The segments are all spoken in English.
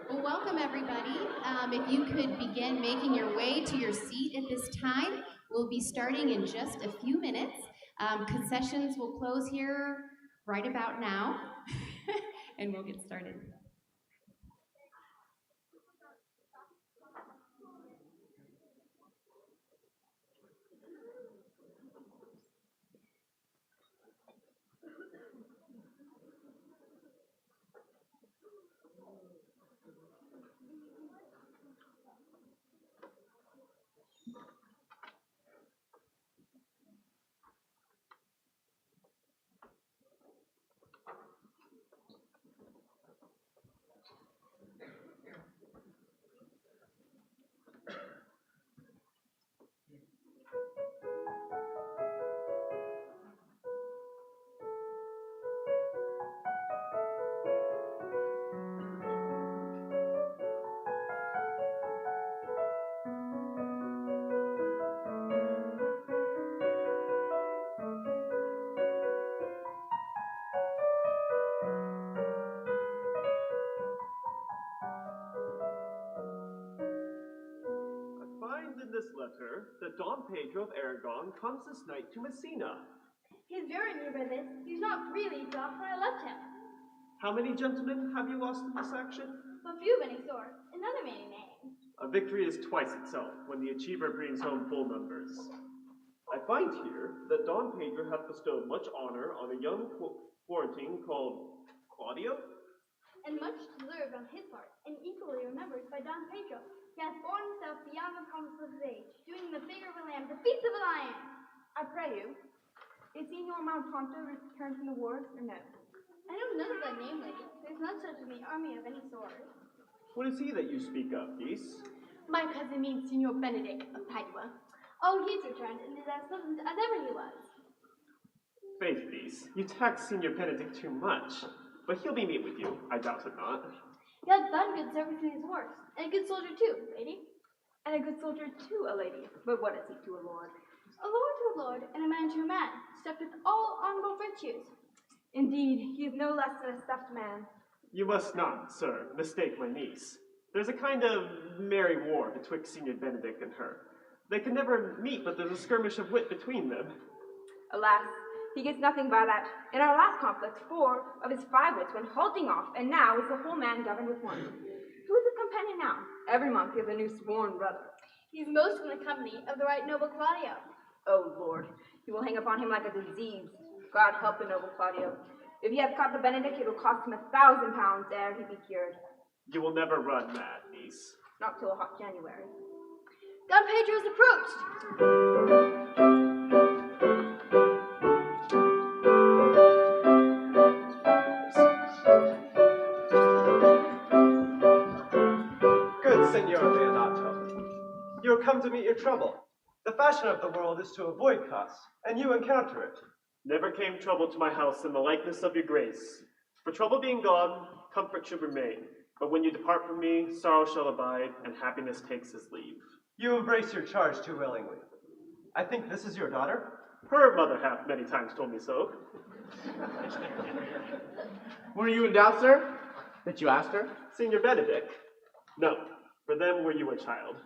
Well, welcome everybody. If you could begin making your way to your seat at this time, we'll be starting in just a few minutes. Concessions will close here right about now, and we'll get started. This letter that Don Pedro of Aragon comes this night to Messina. He's very near by this. He's not really dropped when I left him. How many gentlemen have you lost in this action? A few of any sort. Another many names. A victory is twice itself when the achiever brings home full numbers. I find here that Don Pedro hath bestowed much honor on a young Florentine called Claudio. And much deserved on his part, and equally remembered by Don Pedro. He hath borne himself beyond the promise of his age, doing the figure of a lamb, the feats of a lion. I pray you, is Signor Montanto returned from the wars, or no? I know none of that name, lady. There's none such in the army of any sort. What is he that you speak of, niece? My cousin means Signor Benedict of Padua. Oh, he's returned, and is as pleasant as ever he was. Faith, niece, you tax Signor Benedict too much, but he'll be meet with you, I doubt it not. He hath done good service in his horse, and a good soldier too, lady. And a good soldier to a lady. But what is he to a lord? A lord to a lord, and a man to a man, stuffed with all honorable virtues. Indeed, he is no less than a stuffed man. You must not, sir, mistake my niece. There's a kind of merry war betwixt Signor Benedict and her. They can never meet, but there's a skirmish of wit between them. Alas, he gets nothing by that. In our last conflict, 4 of his 5 wits went halting off, and now is the whole man governed with one. Who is his companion now? Every month he has a new sworn brother. He's most in the company of the right noble Claudio. Oh, Lord, he will hang upon him like a disease. God help the noble Claudio. If he hath caught the Benedict, it will cost him 1,000 pounds ere he be cured. You will never run mad, niece. Not till a hot January. Don Pedro is approached. Come to meet your trouble. The fashion of the world is to avoid costs, and you encounter it. Never came trouble to my house in the likeness of your grace. For trouble being gone, comfort should remain. But when you depart from me, sorrow shall abide, and happiness takes his leave. You embrace your charge too willingly. I think this is your daughter? Her mother hath many times told me so. Were you in doubt, sir? Did you ask her? Signor Benedict? No, for them were you a child.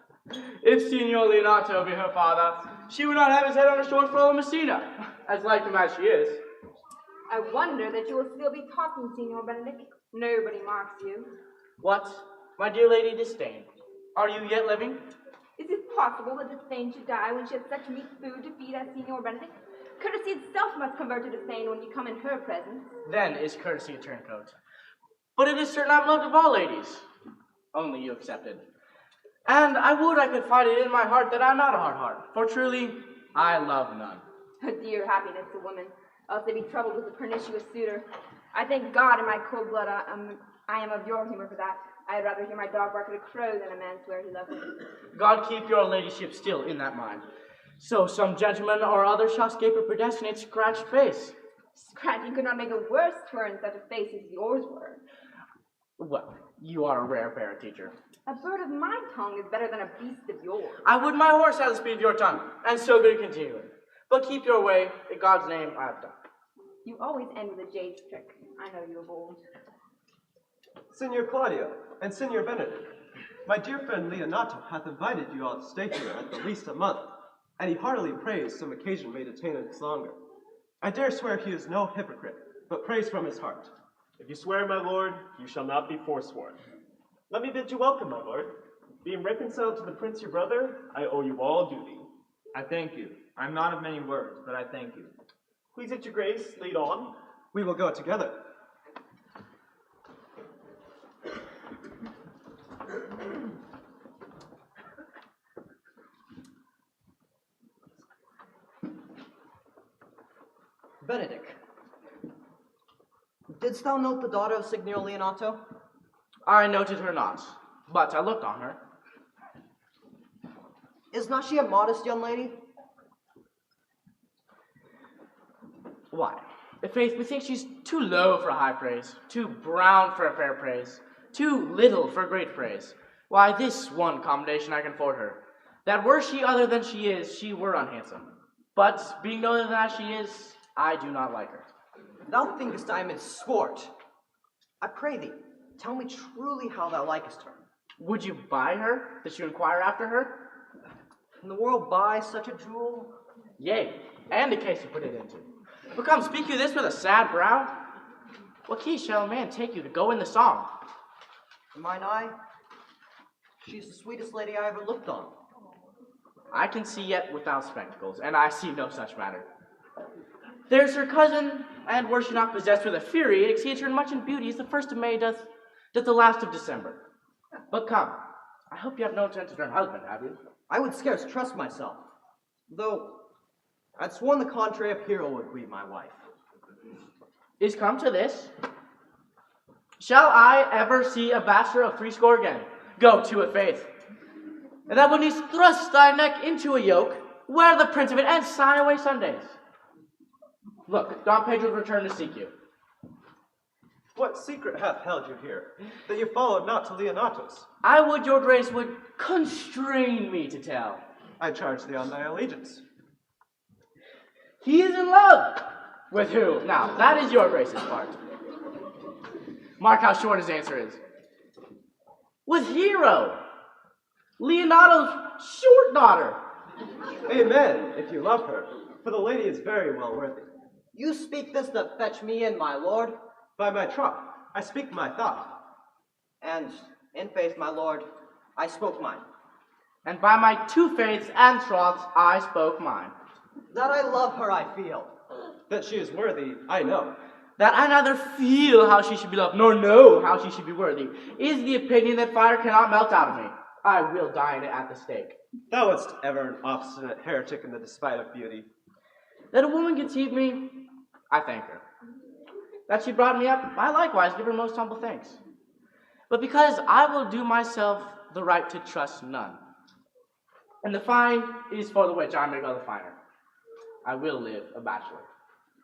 If Signor Leonato be her father, she would not have his head on a short floor of Messina, as like him as she is. I wonder that you will still be talking, Signor Benedict. Nobody marks you. What? My dear Lady Disdain, are you yet living? Is it possible that Disdain should die when she has such meat food to feed as Signor Benedict? Courtesy itself must convert to disdain when you come in her presence. Then is courtesy a turncoat. But it is certain I'm loved of all ladies. Only you excepted. And I would I could find it in my heart that I'm not a hard heart, for truly I love none. A dear happiness to women, else they be troubled with a pernicious suitor. I thank God in my cold blood I am of your humor for that. I'd rather hear my dog bark at a crow than a man swear he loves me. God keep your ladyship still in that mind. So some gentleman or other shall escape a predestinate scratched face. Scratching could not make a worse turn such a face as yours were. Well, you are a rare parent teacher. A bird of my tongue is better than a beast of yours. I would my horse have the speed of your tongue, and so good continue. But keep your way, in God's name I have done. You always end with a jade's trick. I know you of old. Signor Claudio and Signor Benedict, my dear friend Leonato hath invited you all to stay here at the least a month, and he heartily prays some occasion may detain us longer. I dare swear he is no hypocrite, but prays from his heart. If you swear, my lord, you shall not be forsworn. Let me bid you welcome, my lord. Being reconciled to the prince your brother, I owe you all duty. I thank you. I'm not of many words, but I thank you. Please at your grace, lead on. We will go together. Benedict, didst thou note the daughter of Signor Leonato? I noted her not, but I looked on her. Is not she a modest young lady? Why, i'faith, methinks she's too low for high praise, too brown for a fair praise, too little for great praise. Why, this one commendation I can afford her, that were she other than she is, she were unhandsome. But being no other than as she is, I do not like her. Thou thinkest I am in sport. I pray thee, tell me truly how thou likest her. Would you buy her, that you inquire after her? Can the world buy such a jewel? Yea, and the case you put it into. But come, speak you this with a sad brow? What key shall a man take you to go in the song? Mine eye, she's the sweetest lady I ever looked on. I can see yet without spectacles, and I see no such matter. There's her cousin, and were she not possessed with a fury, it exceeds her in much in beauty as the 1st of May doth the last of December. But come, I hope you have no intent to turn husband, have you? I would scarce trust myself, though I'd sworn the contrary of hero would be my wife. Is come to this? Shall I ever see a bachelor of 80 again? Go to it, faith. And thou wilt needs thrust thy neck into a yoke, wear the print of it, and sign away Sundays. Look, Don Pedro's returned to seek you. What secret hath held you here, that you followed not to Leonato's? I would your grace would constrain me to tell. I charge thee on thy allegiance. He is in love. With who? Now, that is your grace's part. Mark how short his answer is. With Hero, Leonato's short daughter. Amen, if you love her, for the lady is very well worthy. You speak this to fetch me in, my lord? By my troth, I speak my thought. And in faith, my lord, I spoke mine. And by my 2 faiths and troths, I spoke mine. That I love her, I feel. That she is worthy, I know. That I neither feel how she should be loved, nor know how she should be worthy, is the opinion that fire cannot melt out of me. I will die in it at the stake. Thou wast ever an obstinate heretic in the despite of beauty. That a woman conceive me, I thank her. That she brought me up, I likewise give her most humble thanks. But because I will do myself the right to trust none, and the fine is for the which I may go the finer, I will live a bachelor.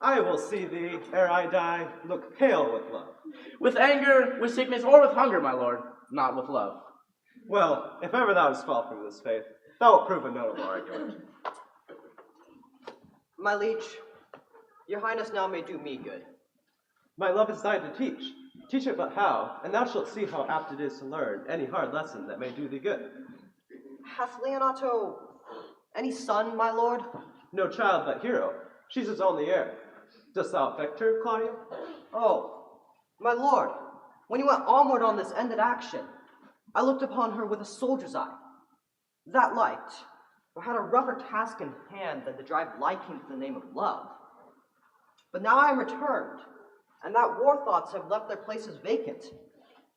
I will see thee, ere I die, look pale with love. With anger, with sickness, or with hunger, my lord, not with love. Well, if ever thou dost fall from this faith, thou wilt prove a notable argument. My liege, your highness now may do me good. My love is thine to teach. Teach it but how, and thou shalt see how apt it is to learn any hard lesson that may do thee good. hath Leonato any son, my lord? No child but Hero. She's his only heir. Dost thou affect her, Claudia? Oh, my lord, when you went onward on this ended action, I looked upon her with a soldier's eye. That liked, or had a rougher task in hand than to drive liking to the name of love. But now I am returned, and that war thoughts have left their places vacant.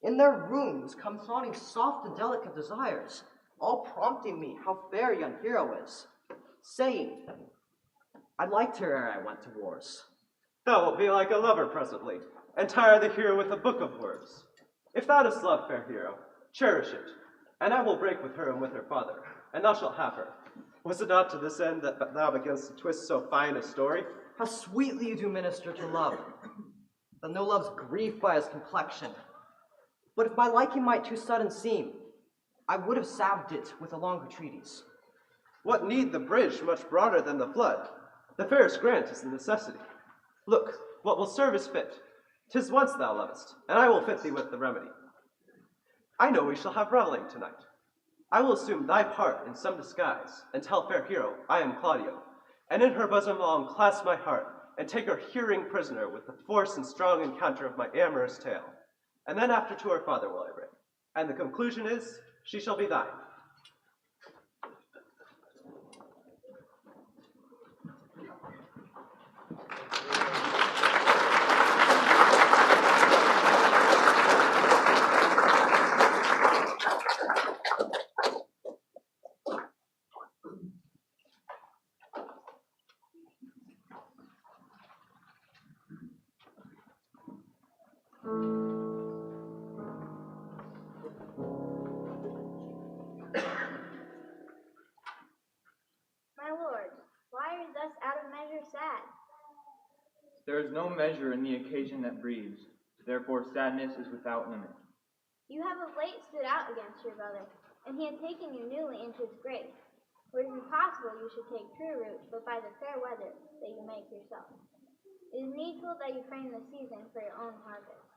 In their rooms come thronging soft and delicate desires, all prompting me how fair young Hero is, saying, I liked her ere I went to wars. Thou wilt be like a lover presently, and tire the hero with a book of words. If thou dost love fair Hero, cherish it, and I will break with her and with her father, and thou shalt have her. Was it not to this end that thou beganst to twist so fine a story? How sweetly you do minister to love, that no love's grief by his complexion. But if my liking might too sudden seem, I would have salved it with a longer treatise. What need the bridge much broader than the flood? The fairest grant is the necessity. Look, what will serve is fit. 'Tis once thou lovest, and I will fit thee with the remedy. I know we shall have revelling tonight. I will assume thy part in some disguise, and tell fair Hero I am Claudio, and in her bosom I'll unclasp my heart, and take her hearing prisoner with the force and strong encounter of my amorous tale. And then after to her father will I bring, and the conclusion is, she shall be thine. My lord, why are you thus out of measure sad? There is no measure in the occasion that breathes, therefore sadness is without limit. You have of late stood out against your brother, and he had taken you newly into his grace. For it is impossible you should take true root but by the fair weather that you make yourself. It is needful that you frame the season for your own harvest.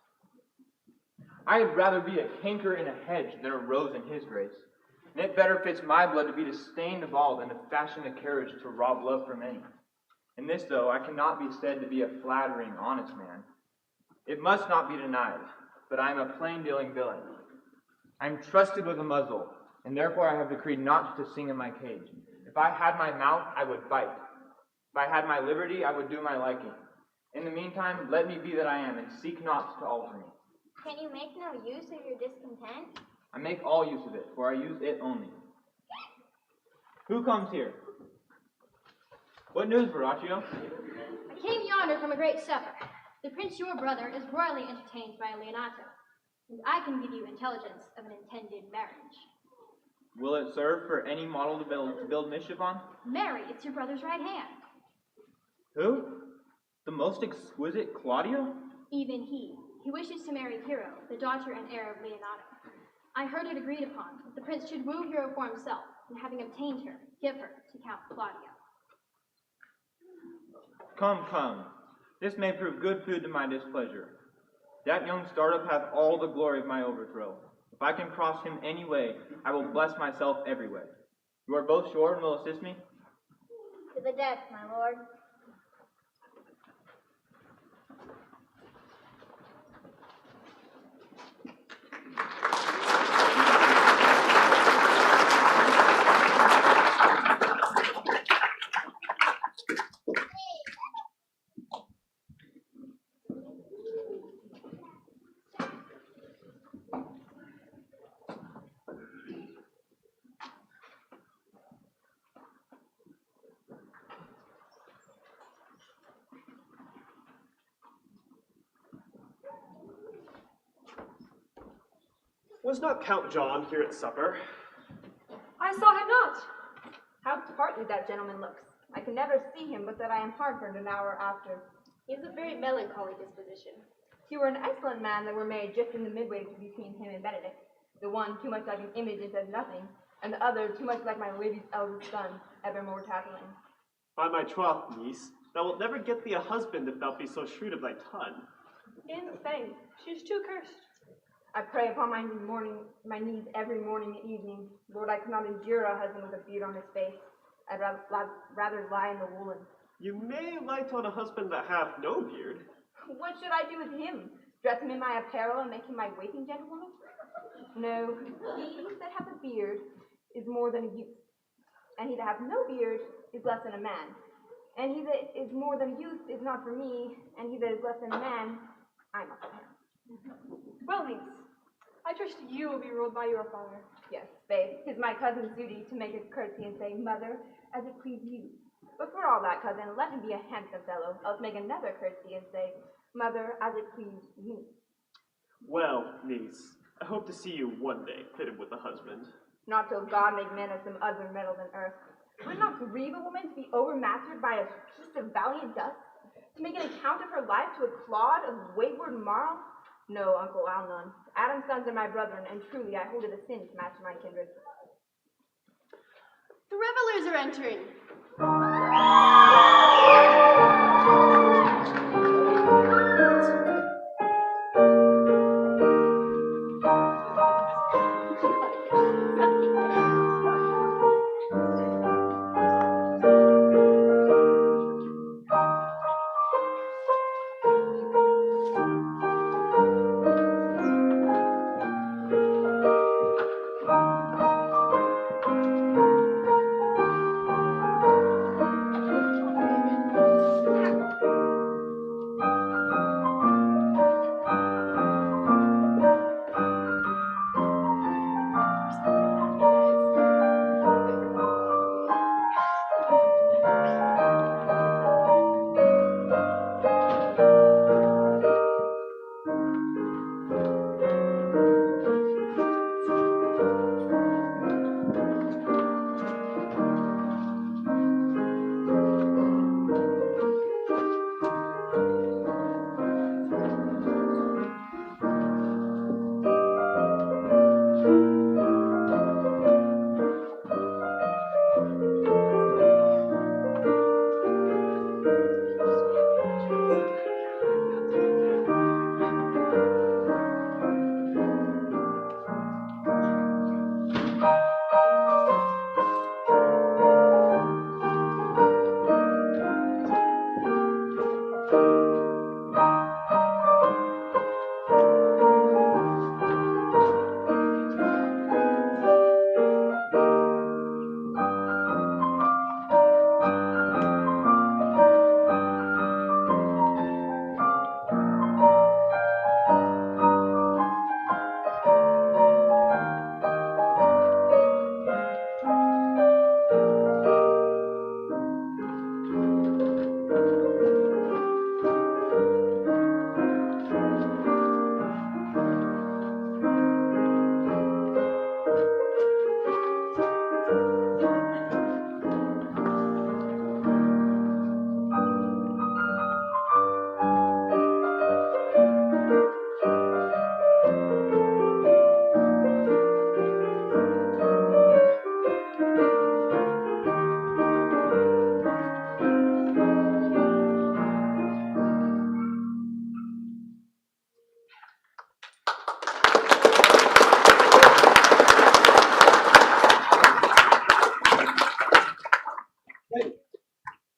I had rather be a canker in a hedge than a rose in his grace. And it better fits my blood to be disdained of all than to fashion a carriage to rob love from any. In this, though, I cannot be said to be a flattering, honest man. It must not be denied, but I am a plain-dealing villain. I am trusted with a muzzle, and therefore I have decreed not to sing in my cage. If I had my mouth, I would bite. If I had my liberty, I would do my liking. In the meantime, let me be that I am, and seek not to alter me. Can you make no use of your discontent? I make all use of it, for I use it only. Who comes here? What news, Verrocchio? I came yonder from a great supper. The prince your brother is royally entertained by Leonato, and I can give you intelligence of an intended marriage. Will it serve for any model to build mischief on? Marry, it's your brother's right hand. Who? The most exquisite Claudio? Even he. He wishes to marry Hero, the daughter and heir of Leonato. I heard it agreed upon that the prince should woo Hero for himself, and having obtained her, give her to Count Claudio. Come, come. This may prove good food to my displeasure. That young startup hath all the glory of my overthrow. If I can cross him any way, I will bless myself every way. You are both sure and will assist me? To the death, my lord. Was not Count John here at supper? I saw him not. How partly that gentleman looks. I can never see him but that I am heartburned an hour after. He has a very melancholy disposition. You were an excellent man that were made just in the midway between him and Benedict. The one too much like an image and says nothing, and the other too much like my lady's eldest son, evermore tattling. By my troth, niece, thou wilt never get thee a husband if thou be so shrewd of thy tongue. In Spain, she is too cursed. I pray upon my knees every morning and evening. Lord, I cannot endure a husband with a beard on his face. I'd rather lie in the woolen. You may light on a husband that hath no beard. What should I do with him? Dress him in my apparel and make him my waiting gentlewoman? No, he that hath a beard is more than a youth, and he that hath no beard is less than a man. And he that is more than a youth is not for me, and he that is less than a man, I'm not for him. Well, niece, I trust you will be ruled by your father. Yes, faith, 'tis my cousin's duty to make a courtesy and say, Mother, as it please you. But for all that, cousin, let him be a handsome fellow, else make another courtesy and say, Mother, as it please you. Well, niece, I hope to see you one day fitted with a husband. Not till God make men of some other metal than earth. Would it not grieve a woman to be overmastered by a piece of valiant dust? To make an account of her life to a clod of wayward marl? No, uncle, I'll none. Adam's sons are my brethren, and truly I hold it a sin to match my kindred. The revelers are entering.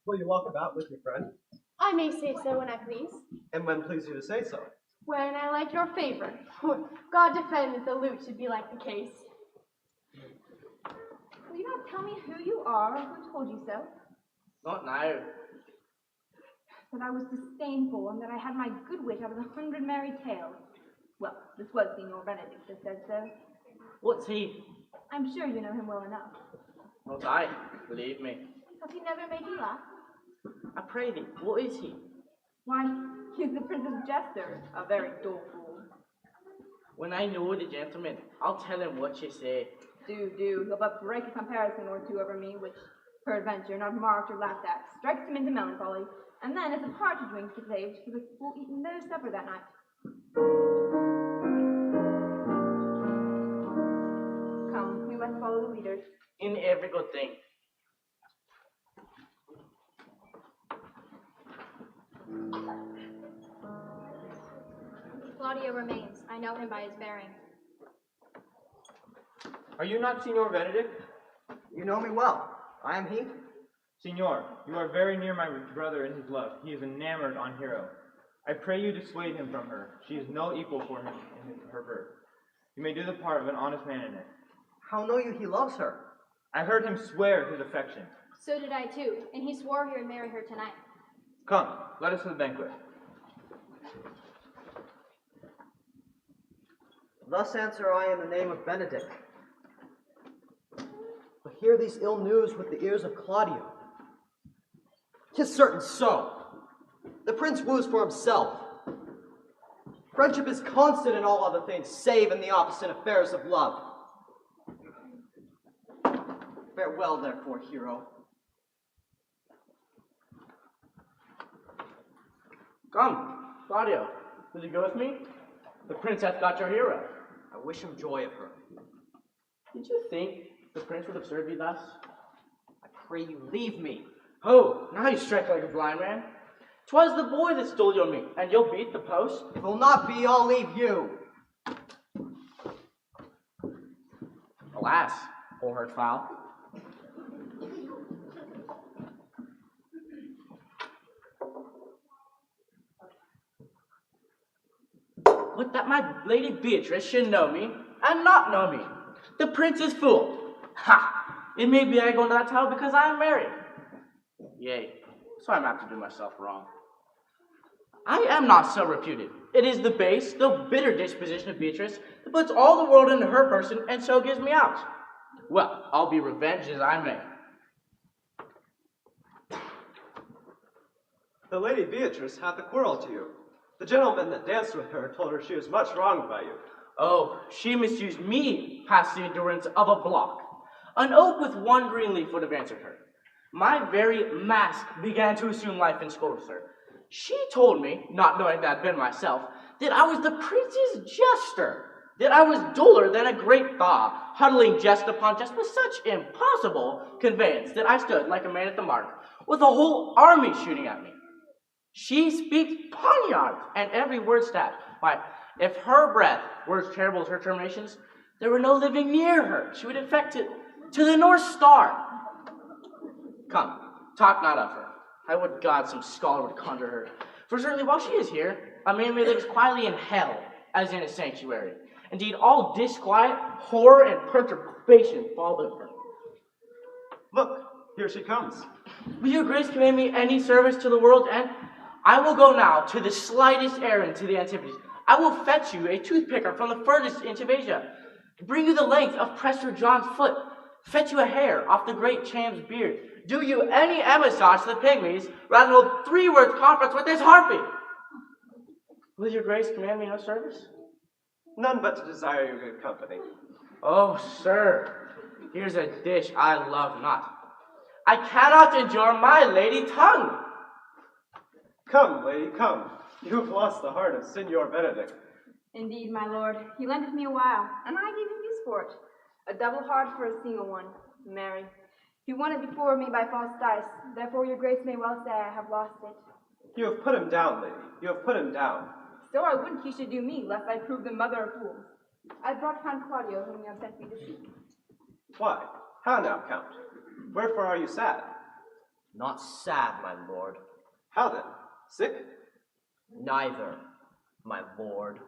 Will you walk about with your friend? I may say so when I please. And when please you to say so? When I like your favor. God defend that the lute should be like the case. Will you not tell me who you are or who told you so? Not now. That I was disdainful and that I had my good wit out of 100 merry tales. Well, this was Signor Benedict that said so. What's he? I'm sure you know him well enough. Not I, believe me. Has he never made you laugh? I pray thee, what is he? Why, he's the prince's jester, a very dull fool. When I know the gentleman, I'll tell him what you say. Do. He'll but break a comparison or two over me, which, peradventure, not marked or laughed at, strikes him into melancholy, and then, as the partridge wings get saved, he was eaten no supper that night. Come, we must follow the leaders. In every good thing. Claudia remains. I know him by his bearing. Are you not Signor Benedict? You know me well. I am he. Signor, you are very near my brother in his love. He is enamored on Hero. I pray you dissuade him from her. She is no equal for him in her birth. You may do the part of an honest man in it. How know you he loves her? I heard him swear his affection. So did I too, and he swore he would marry her tonight. Come, let us to the banquet. Thus answer I in the name of Benedict. But hear these ill news with the ears of Claudio. 'Tis certain so. The prince woos for himself. Friendship is constant in all other things, save in the opposite affairs of love. Farewell, therefore, hero. Come, Claudio, will you go with me? The prince hath got your hero. I wish him joy of her. Did you think the prince would have served you thus? I pray you leave me. Oh, now you strike like a blind man. 'Twas the boy that stole your meat, and you'll beat the post? If it will not be, I'll leave you. Alas, poor hurt fowl. But that my lady Beatrice should know me, and not know me. The prince is fooled. Ha! It may be I go into that tower because I am married. Yea, so I'm apt to do myself wrong. I am not so reputed. It is the base, the bitter disposition of Beatrice that puts all the world into her person and so gives me out. Well, I'll be revenged as I may. The lady Beatrice hath a quarrel to you. The gentleman that danced with her told her she was much wronged by you. Oh, she misused me past the endurance of a block. An oak with one green leaf would have answered her. My very mask began to assume life in Schole with her. She told me, not knowing that I'd been myself, that I was the prince's jester, that I was duller than a great thaw, huddling jest upon jest with such impossible conveyance that I stood like a man at the mark, with a whole army shooting at me. She speaks poniards, and every word stabbed. Why, if her breath were as terrible as her terminations, there were no living near her. She would infect it to the North Star. Come, talk not of her. I would God some scholar would conjure her. For certainly while she is here, a man may live as quietly in hell as in a sanctuary. Indeed, all disquiet, horror, and perturbation follow her. Look, here she comes. Will your grace command me any service to the world's end? I will go now to the slightest errand to the Antipodes. I will fetch you a toothpicker from the furthest inch of Asia, bring you the length of Prester John's foot, fetch you a hair off the great Cham's beard, do you any emissage to the pygmies, rather than hold 3 words conference with this harpy. Will your grace command me no service? None but to desire your good company. Oh, sir, here's a dish I love not. I cannot endure my lady tongue. Come, lady, come. You have lost the heart of Signor Benedict. Indeed, my lord, he lent it me a while, and I gave him use for it. A double heart for a single one, marry. He won it before me by false dice, therefore your grace may well say I have lost it. You have put him down, lady. You have put him down. So I wouldn't he should do me, lest I prove the mother of fools. I brought Count Claudio, whom you have sent me to seek. Why? How now, Count? Wherefore are you sad? Not sad, my lord. How then? Sick? Neither, my lord.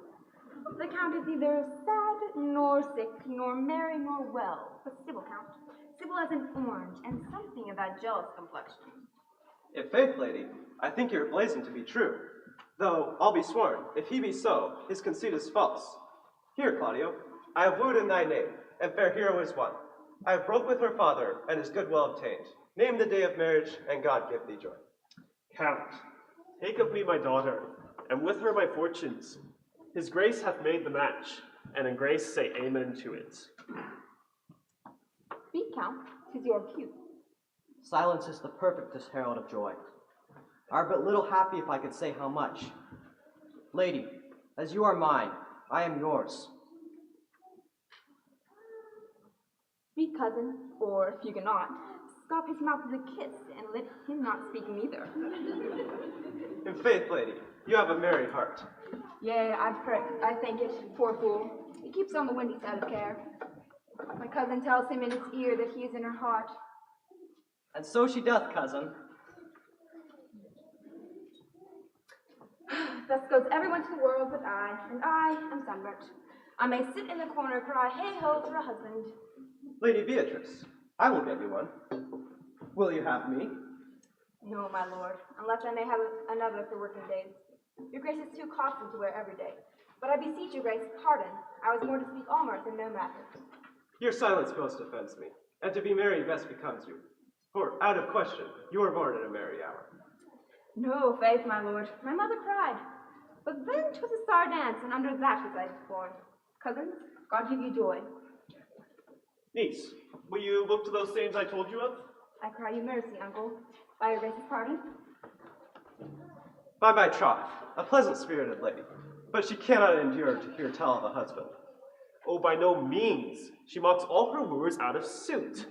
The Count is neither sad, nor sick, nor merry, nor well, but civil, Count. Civil as an orange, and something of that jealous complexion. If faith, lady, I think your blazon to be true. Though, I'll be sworn, if he be so, his conceit is false. Here, Claudio, I have wooed in thy name, and fair hero is won. I have broke with her father, and his good will obtained. Name the day of marriage, and God give thee joy. Count, take of me my daughter, and with her my fortunes. His grace hath made the match, and in grace say amen to it. Speak, Count, 'tis your cue. Silence is the perfectest herald of joy. I were but little happy if I could say how much. Lady, as you are mine, I am yours. Speak, cousin, or if you cannot, stop his mouth with a kiss, and let him not speak neither. In faith, lady, you have a merry heart. Yea, I think it, poor fool. He keeps on the windy side of care. My cousin tells him in his ear that he is in her heart. And so she doth, cousin. Thus goes everyone to the world but I, and I am sunburnt. I may sit in the corner, cry, hey ho, for a husband. Lady Beatrice, I will get you one. Will you have me? No, my lord, unless I may have another for working days. Your grace is too costly to wear every day. But I beseech your grace, pardon. I was more to speak all mirth and no matter. Your silence most offends me, and to be merry best becomes you. For, out of question, you were born in a merry hour. No, faith, my lord. My mother cried. But then 'twas a sour dance, and under that was I born. Cousins, God give you joy. Niece, will you look to those things I told you of? I cry you mercy, uncle. By your grace's pardon. By my troth, a pleasant-spirited lady, but she cannot endure to hear tell of a husband. Oh, by no means. She mocks all her wooers out of suit.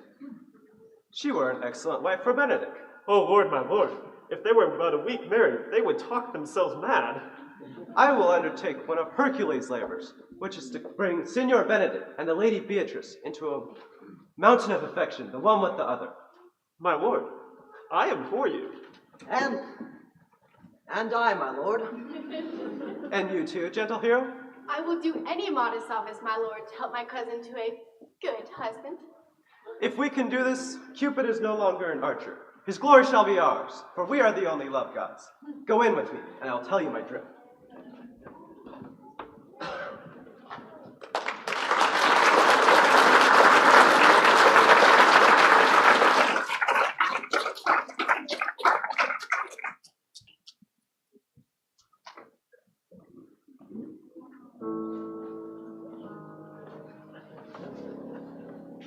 She were an excellent wife for Benedict. Oh, Lord, my lord, if they were but a week married, they would talk themselves mad. I will undertake one of Hercules' labors, which is to bring Signor Benedict and the Lady Beatrice into a mountain of affection, the one with the other. My lord, I am for you. And I, my lord. And you too, gentle hero? I will do any modest office, my lord, to help my cousin to a good husband. If we can do this, Cupid is no longer an archer. His glory shall be ours, for we are the only love gods. Go in with me, and I'll tell you my drift.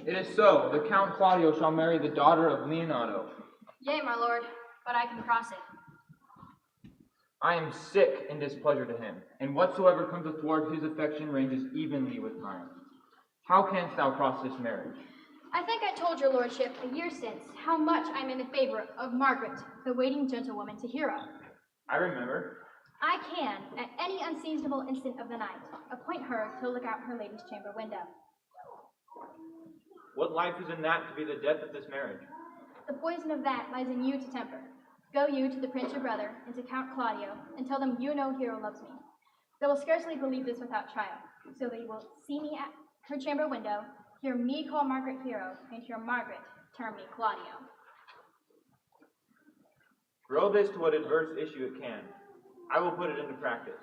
It is so. The Count Claudio shall marry the daughter of Leonato. Yea, my lord, but I can cross it. I am sick in displeasure to him, and whatsoever comes athwart his affection ranges evenly with mine. How canst thou cross this marriage? I think I told your lordship a year since how much I am in the favor of Margaret, the waiting gentlewoman to Hero. I remember. I can, at any unseasonable instant of the night, appoint her to look out her lady's chamber window. What life is in that to be the death of this marriage? The poison of that lies in you to temper. Go you to the prince your brother, and to Count Claudio, and tell them you know Hero loves me. They will scarcely believe this without trial, so they will see me at her chamber window, hear me call Margaret Hero, and hear Margaret term me Claudio. Grow this to what adverse issue it can. I will put it into practice.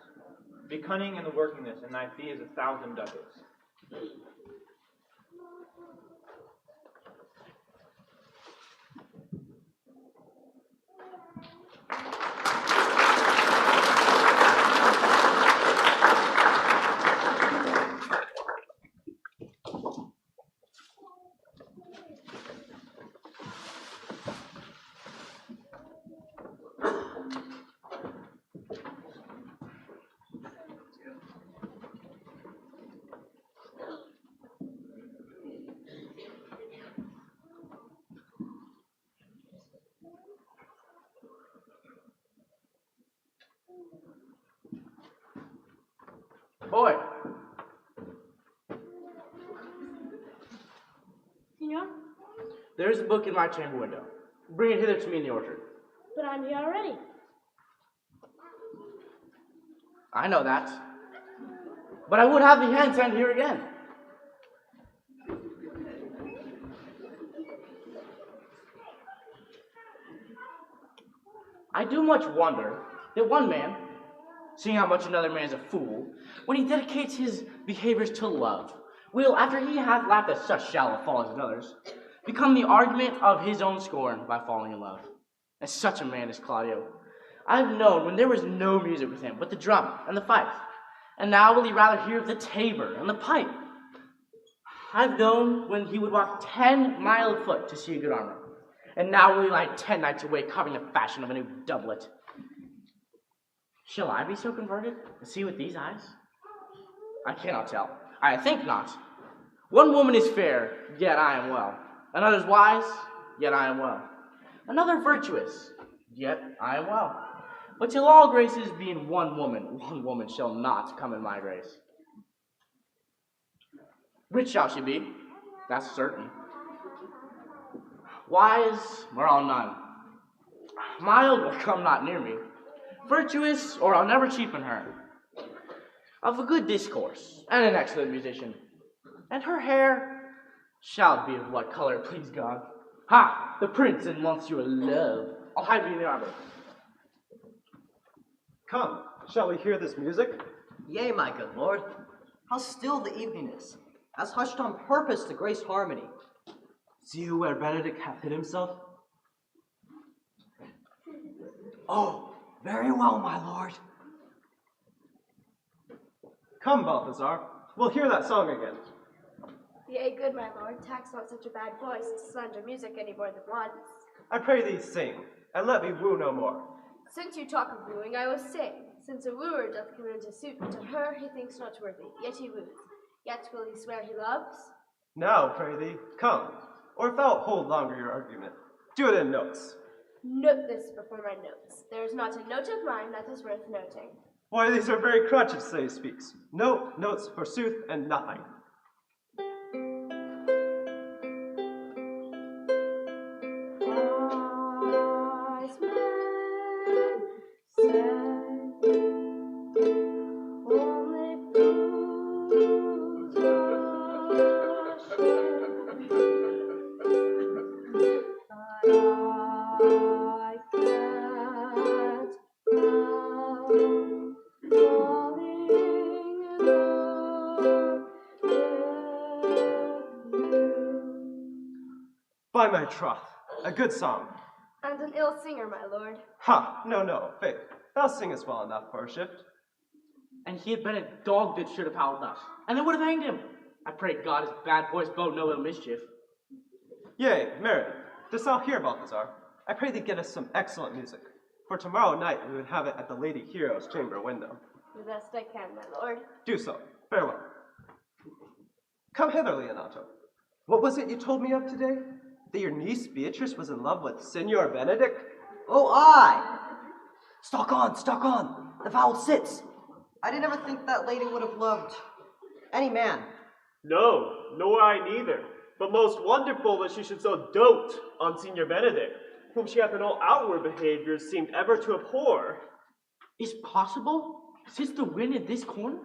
Be cunning in the working this, and thy fee is 1,000 ducats. Boy, Signor? there's a book in my chamber window. Bring it hither to me in the orchard. But I'm here already. I know that. But I would have the hand stand here again. I do much wonder that one man, seeing how much another man is a fool, when he dedicates his behaviors to love, will, after he hath laughed at such shallow follies as others, become the argument of his own scorn by falling in love. And such a man is Claudio. I've known when there was no music with him but the drum and the fife, and now will he rather hear the tabor and the pipe. I've known when he would walk 10 miles afoot to see a good armor, and now will he lie 10 nights awake copying the fashion of a new doublet. Shall I be so converted to see with these eyes? I cannot tell. I think not. One woman is fair, yet I am well. Another's wise, yet I am well. Another virtuous, yet I am well. But till all graces be in one woman shall not come in my grace. Rich shall she be, that's certain. Wise, or I'll none. Mild, or come not near me. Virtuous, or I'll never cheapen her. Of a good discourse, and an excellent musician. And her hair shall be of what color, please God. Ha! The prince in Monsieur Love. I'll hide me in the arbor. Come, shall we hear this music? Yea, my good lord. How still the evening is, as hushed on purpose to grace harmony. See you where Benedict hath hid himself? Oh, very well, my lord. Come, Balthazar, we'll hear that song again. Yea, good my lord, tax not such a bad voice to slander music any more than once. I pray thee sing, and let me woo no more. Since you talk of wooing, I will sing. Since a wooer doth come into suit to her he thinks not worthy, yet he woos. Yet will he swear he loves? Now, pray thee, come, or if thou hold longer your argument, do it in notes. Note this before my notes. There is not a note of mine that is worth noting. Why, these are very crotchets, say he speaks. Note, notes, forsooth, and nothing. Wise men say only fools rush in, but I can't help falling in love with you. By my troth, a good song. And an ill singer, my lord. Ha, no, faith, thou singest well enough for a shift. And he had been a dog that should have howled thus, and they would have hanged him. I pray God his bad voice bode no ill mischief. Yea, Mary, dost thou hear, Balthazar? I pray thee get us some excellent music, for tomorrow night we would have it at the Lady Hero's chamber window. The best I can, my lord. Do so. Farewell. Come hither, Leonato. What was it you told me of today? That your niece Beatrice was in love with Signor Benedict? Oh, aye! Stalk on, the fowl sits. I did never think that lady would have loved any man. No, nor I neither. But most wonderful that she should so dote on Signor Benedict, whom she hath in all outward behaviors seemed ever to abhor. Is possible? Sits the wind in this corner?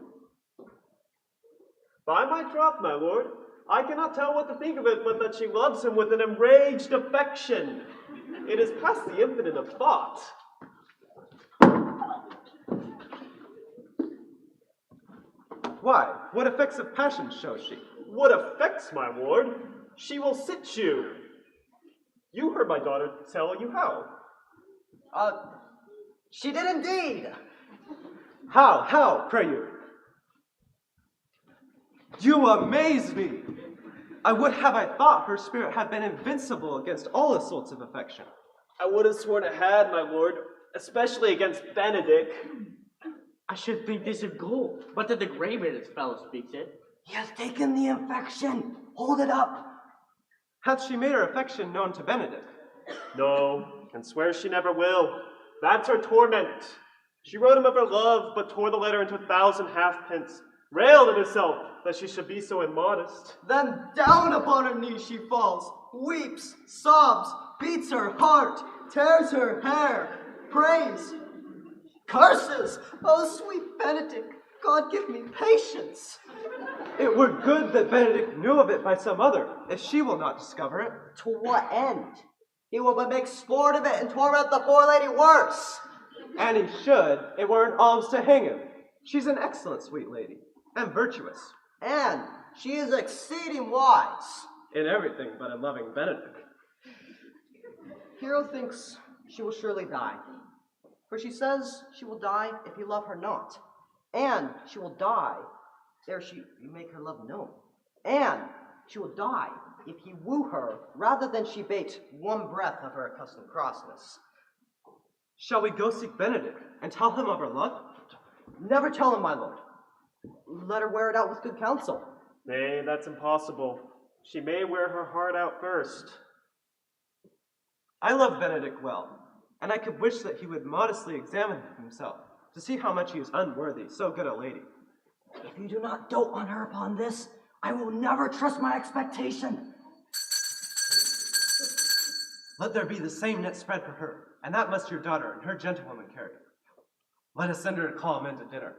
By my troth, my lord, I cannot tell what to think of it, but that she loves him with an enraged affection. It is past the infinite of thought. Why, what effects of passion shows she? What effects, my lord? She will sit you. You heard my daughter tell you how. She did indeed. How, pray you? You amaze me. I would have I thought her spirit had been invincible against all assaults of affection. I would have sworn it had, my lord, especially against Benedict. I should think this of gold, but that the grey-bearded fellow speaks it. He has taken the infection. Hold it up. Hath she made her affection known to Benedict? No, and swears she never will. That's her torment. She wrote him of her love, but tore the letter into 1,000 halfpence, railed at herself that she should be so immodest. Then down upon her knees she falls, weeps, sobs, beats her heart, tears her hair, prays, curses. Oh, sweet Benedict, God give me patience. It were good that Benedict knew of it by some other, if she will not discover it. To what end? He will but make sport of it and torment the poor lady worse. And he should, it were an alms to hang him. She's an excellent sweet lady, and virtuous. And she is exceeding wise. In everything but in loving Benedict. Hero thinks she will surely die, for she says she will die if he love her not, and she will die ere she make her love known, and she will die if he woo her rather than she bate one breath of her accustomed crossness. Shall we go seek Benedict and tell him of her love? Never tell him, my lord. Let her wear it out with good counsel. Nay, that's impossible. She may wear her heart out first. I love Benedict well, and I could wish that he would modestly examine himself to see how much he is unworthy so good a lady. If you do not dote on her upon this, I will never trust my expectation. Let there be the same net spread for her, and that must your daughter and her gentlewoman carry. Let us send her to call him in to dinner.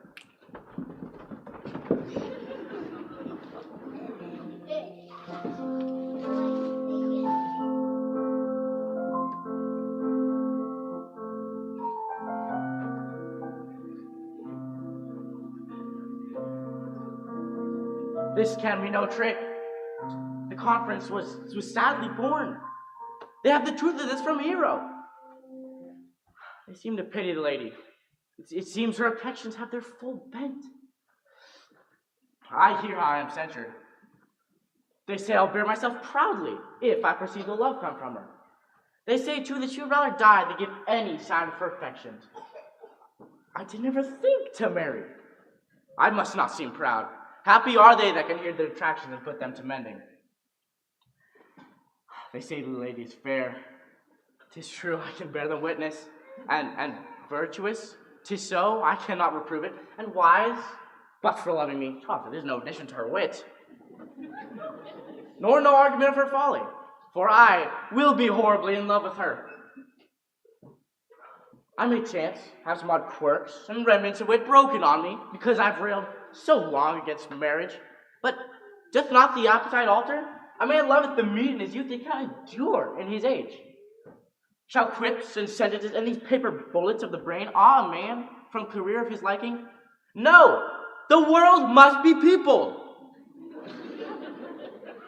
This can be no trick. The conference was sadly born. They have the truth of this from Hero. They seem to pity the lady. It seems her affections have their full bent. I hear how I am censured. They say I'll bear myself proudly if I perceive the love come from her. They say, too, that she would rather die than give any sign of her affections. I did never think to marry. I must not seem proud. Happy are they that can hear the attractions and put them to mending. They say the lady is fair. 'Tis true, I can bear them witness. And virtuous, 'tis so, I cannot reprove it. And wise, but for loving me, there's no addition to her wit. Nor no argument of her folly, for I will be horribly in love with her. I may chance have some odd quirks and remnants of wit broken on me, because I've railed so long against marriage. But doth not the appetite alter? A man loveth the meat in his youth, he cannot endure in his age. Shall quips and sentences and these paper bullets of the brain awe a man from career of his liking? No! The world must be peopled!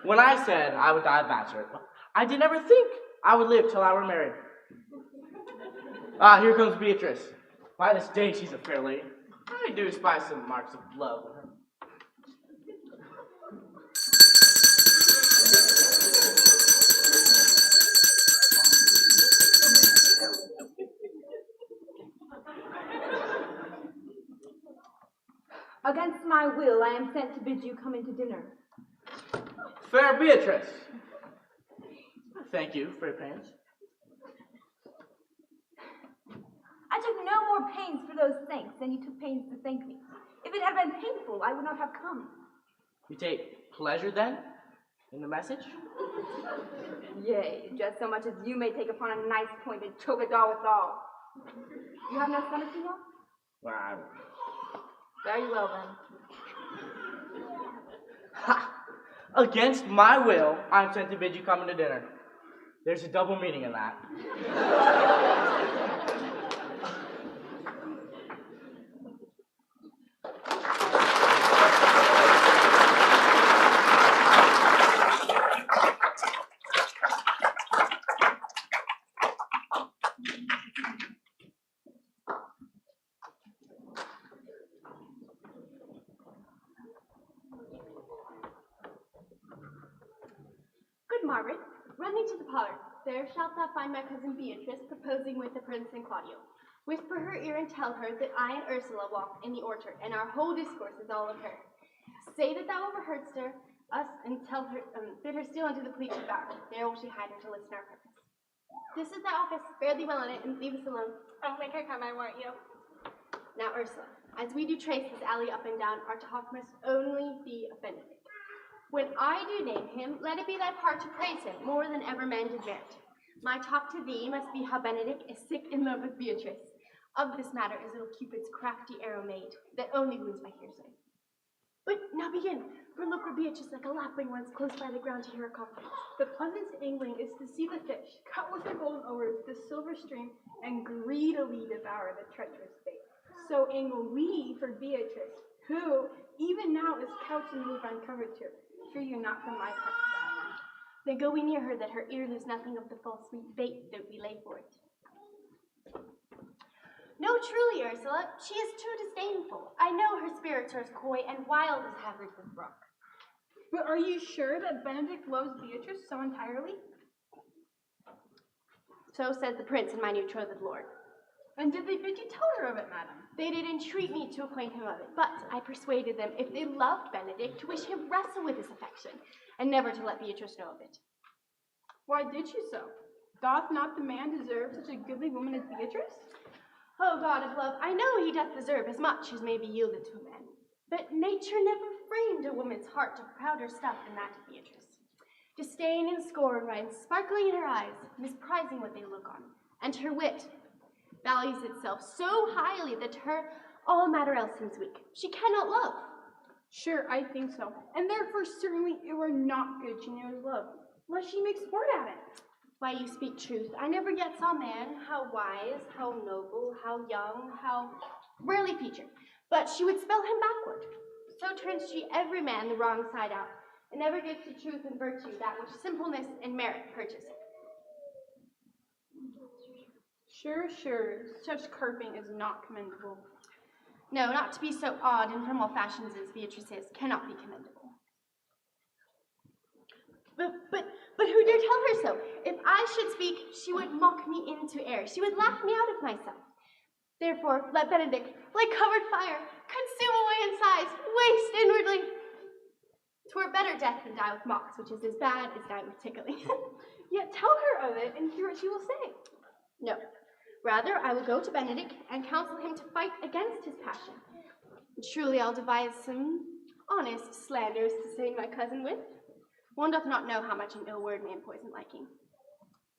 When I said I would die a bachelor, I did never think I would live till I were married. Ah, here comes Beatrice. By this day, she's a fair lady. I do spy some marks of love in her. Against my will, I am sent to bid you come into dinner. Fair Beatrice. Thank you for your pains. I took no more pains for those thanks than you took pains to thank me. If it had been painful, I would not have come. You take pleasure, then, in the message? Yea, just so much as you may take upon a nice pointed chogador withal. You have no stomach, you know? Well, Very well, then. ha! Against my will, I'm sent to bid you come into dinner. There's a double meaning in that. Margaret, run thee to the parlor. There shalt thou find my cousin Beatrice proposing with the Prince and Claudio. Whisper her ear and tell her that I and Ursula walk in the orchard, and our whole discourse is all of her. Say that thou overheardst us, and tell her, bid her steal into the pleached bower. There will she hide her to listen our purpose. This is the office. Fare thee well in it, and leave us alone. Don't make her come, I warrant you. Now, Ursula, as we do trace this alley up and down, our talk must only be of Benedict. When I do name him, let it be thy part to praise him more than ever man did merit. My talk to thee must be how Benedict is sick in love with Beatrice. Of this matter is little Cupid's crafty arrow made, that only wounds by hearsay. But now begin, for look where Beatrice like a lapwing runs close by the ground to hear a conference. The pleasant angling is to see the fish, cut with their golden oars the silver stream, and greedily devour the treacherous bait. So angle we for Beatrice, who even now is couched in move uncovered to her. Fear you not from my part, that. Then go we near her, that her ear lose nothing of the false sweet bait that we lay for it. No, truly, Ursula, she is too disdainful. I know her spirits are as coy and wild as haggard with rock. But are you sure that Benedict loves Beatrice so entirely? So says the prince and my betrothed lord. And did they bid you tell her of it, madam? They did entreat me to acquaint him of it, but I persuaded them, if they loved Benedict, to wish him wrestle with his affection, and never to let Beatrice know of it. Why did you so? Doth not the man deserve such a goodly woman as Beatrice? Oh, God of love, I know he doth deserve as much as may be yielded to a man. But nature never framed a woman's heart to prouder stuff than that of Beatrice. Disdain and scorn rise sparkling in her eyes, misprizing what they look on, and her wit values itself so highly that to her all matter else seems weak. She cannot love. Sure, I think so. And therefore certainly it were not good she knows love, lest she make sport at it. Why, you speak truth. I never yet saw man, how wise, how noble, how young, how rarely featured. But she would spell him backward. So turns she every man the wrong side out, and never gives to truth and virtue that which simpleness and merit purchase. Sure, such carping is not commendable. No, not to be so odd in formal fashions as Beatrice is, cannot be commendable. But who dare tell her so? If I should speak, she would mock me into air. She would laugh me out of myself. Therefore, let Benedict, like covered fire, consume away in sighs, waste inwardly. 'Twere better death than die with mocks, which is as bad as die with tickling. Yet tell her of it and hear what she will say. No. Rather, I will go to Benedict and counsel him to fight against his passion. Truly, I'll devise some honest slanders to stain my cousin with. One doth not know how much an ill word may poison liking.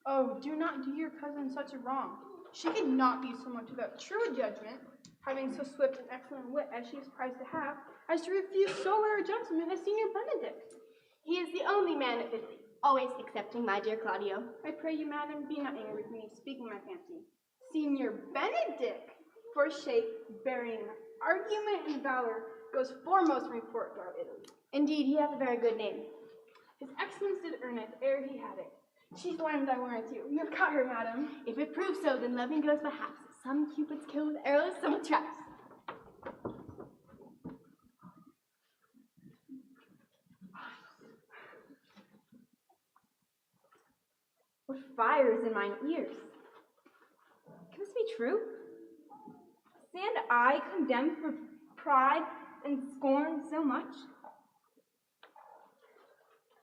Oh, do not do your cousin such a wrong. She could not be so much without true judgment, having so swift and excellent wit as she is prized to have, as to refuse so rare a gentleman as Senior Benedict. He is the only man that fits thee, always excepting my dear Claudio. I pray you, madam, be not angry with me, speaking my fancy. Senior Benedict, for shape, bearing, argument, and valor, goes foremost in report throughout Italy. Indeed, he hath a very good name. His excellence did earn it ere he had it. She's the one as I warrant you. You have caught her, madam. If it proves so, then loving goes perhaps. Some cupids kill with arrows, some with traps. What fire is in mine ears? Can this be true? Stand I condemned for pride and scorn so much?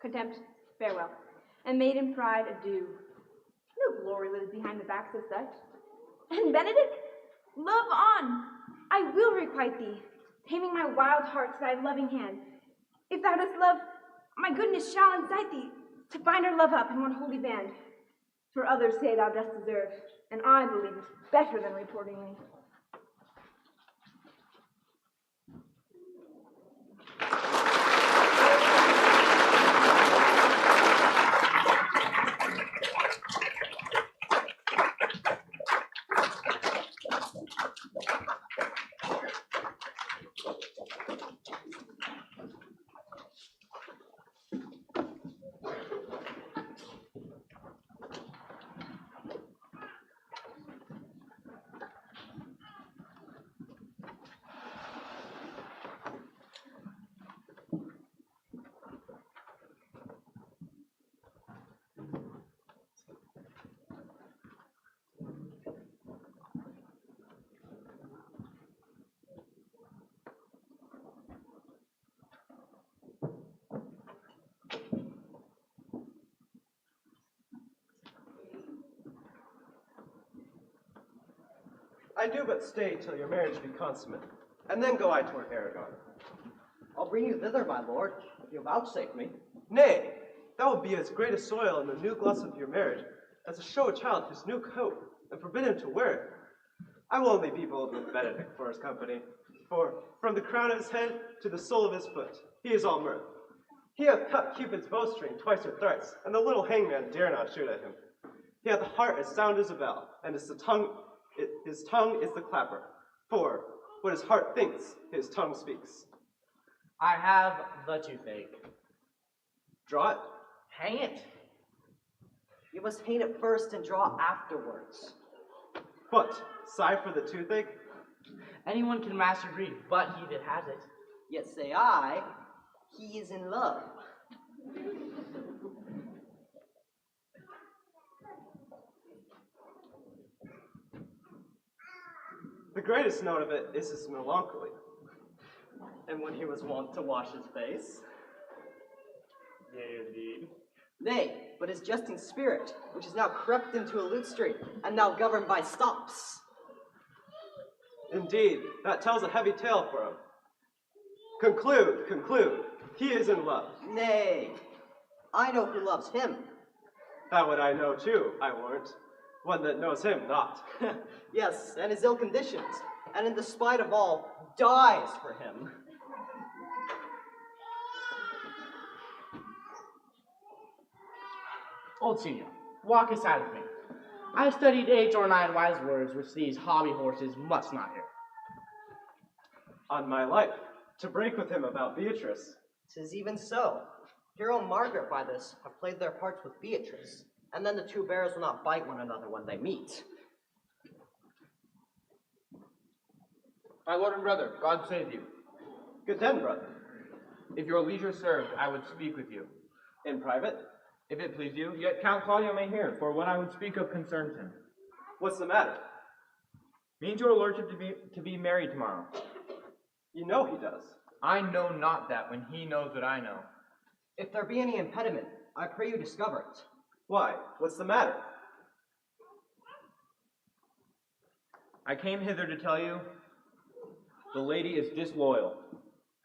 Contempt, farewell, and maiden pride adieu. No glory lives behind the backs of such. And Benedict, love on. I will requite thee, taming my wild heart to thy loving hand. If thou dost love, my goodness shall incite thee to bind our love up in one holy band. For others say thou dost deserve, and I believe it's better than reporting me. I do but stay till your marriage be consummate, and then go I toward Aragon. I'll bring you thither, my lord, if you vouchsafe me. Nay, that will be as great a soil in the new gloss of your marriage as to show a child his new coat, and forbid him to wear it. I will only be bold with Benedict for his company, for from the crown of his head to the sole of his foot, he is all mirth. He hath cut Cupid's bowstring twice or thrice, and the little hangman dare not shoot at him. He hath a heart as sound as a bell, and his tongue is the clapper. For what his heart thinks, his tongue speaks. I have the toothache. Draw it. Hang it. You must hang it first and draw afterwards. What? Sigh for the toothache? Anyone can master grief, but he that has it. Yet say I, he is in love. The greatest note of it is his melancholy. And when he was wont to wash his face. Yea, indeed. Nay, but his jesting spirit, which is now crept into a lute string, and now governed by stops. Indeed, that tells a heavy tale for him. Conclude, conclude. He is in love. Nay, I know who loves him. That would I know too, I warrant. One that knows him not. Yes, and his ill conditions, and in despite of all, dies for him. Old senior, walk aside with me. I have studied 8 or 9 wise words which these hobby horses must not hear. On my life, to break with him about Beatrice. 'Tis even so. Hero and Margaret by this have played their parts with Beatrice, and then the two bears will not bite one another when they meet. My lord and brother, God save you. Good den, brother. If your leisure served, I would speak with you. In private? If it please you, yet Count Claudio may hear, for what I would speak of concerns him. What's the matter? Means your lordship to be married tomorrow. You know he does. I know not that when he knows what I know. If there be any impediment, I pray you discover it. Why? What's the matter? I came hither to tell you the lady is disloyal.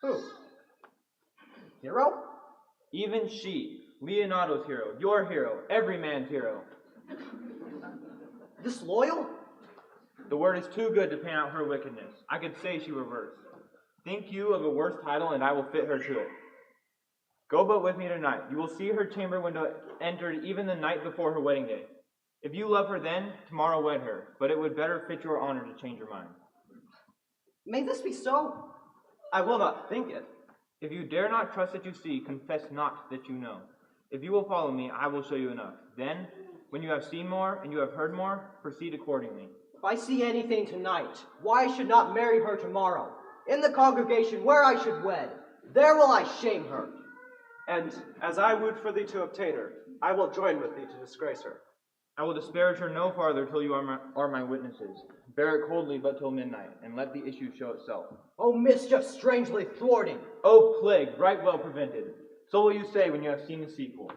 Who? Hero? Even she, Leonato's hero, your hero, every man's hero. Disloyal? The word is too good to paint out her wickedness. I could say she were worse. Think you of a worse title, and I will fit her to it. Go but with me tonight. You will see her chamber window entered even the night before her wedding day. If you love her then, tomorrow wed her, but it would better fit your honor to change your mind. May this be so? I will not think it. If you dare not trust that you see, confess not that you know. If you will follow me, I will show you enough. Then, when you have seen more and you have heard more, proceed accordingly. If I see anything tonight, why I should not marry her tomorrow? In the congregation where I should wed, there will I shame her. And as I would for thee to obtain her, I will join with thee to disgrace her. I will disparage her no farther till you are my witnesses. Bear it coldly but till midnight, and let the issue show itself. O mischief strangely thwarting! O plague, right well prevented! So will you say when you have seen the sequel.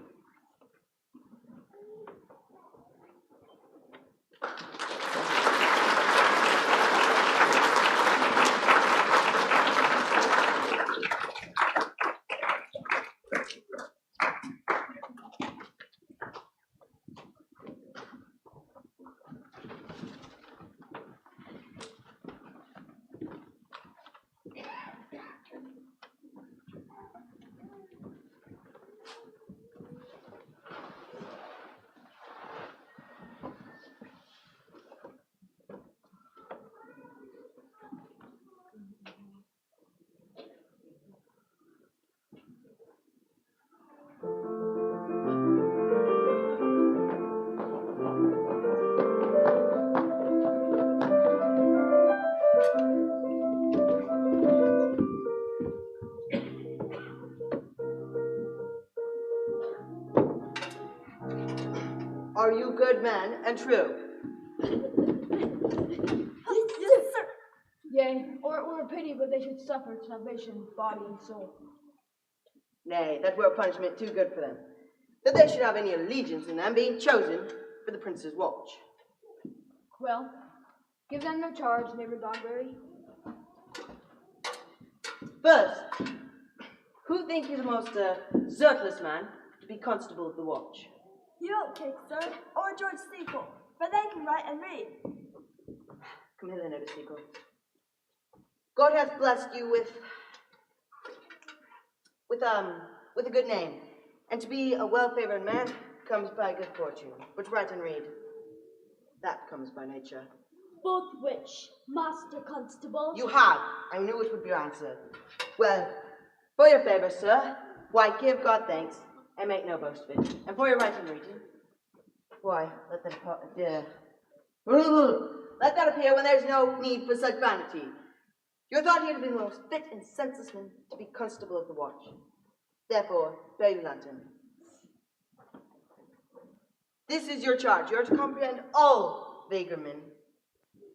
Are you good men and true? Yes, sir. Yea, or it were a pity, but they should suffer salvation, body and soul. Nay, that were a punishment too good for them, that they should have any allegiance in them being chosen for the prince's watch. Well, give them no charge, neighbor Dogberry. First, who think you the most zertless man to be constable of the watch? You don't kick, sir, or George Steeple, for they can write and read. Come hither, neighbor Steeple. God hath blessed you with a good name, and to be a well-favored man comes by good fortune, but to write and read, that comes by nature. Both which, Master Constable? You have. I knew it would be your answer. Well, for your favour, sir, why, give God thanks, and make no boast of it. And for your writing and reading, why, let that appear when there's no need for such vanity. You're thought here to be the most fit and senseless man to be constable of the watch. Therefore, bear your lantern. This is your charge. You're to comprehend all vagrantmen.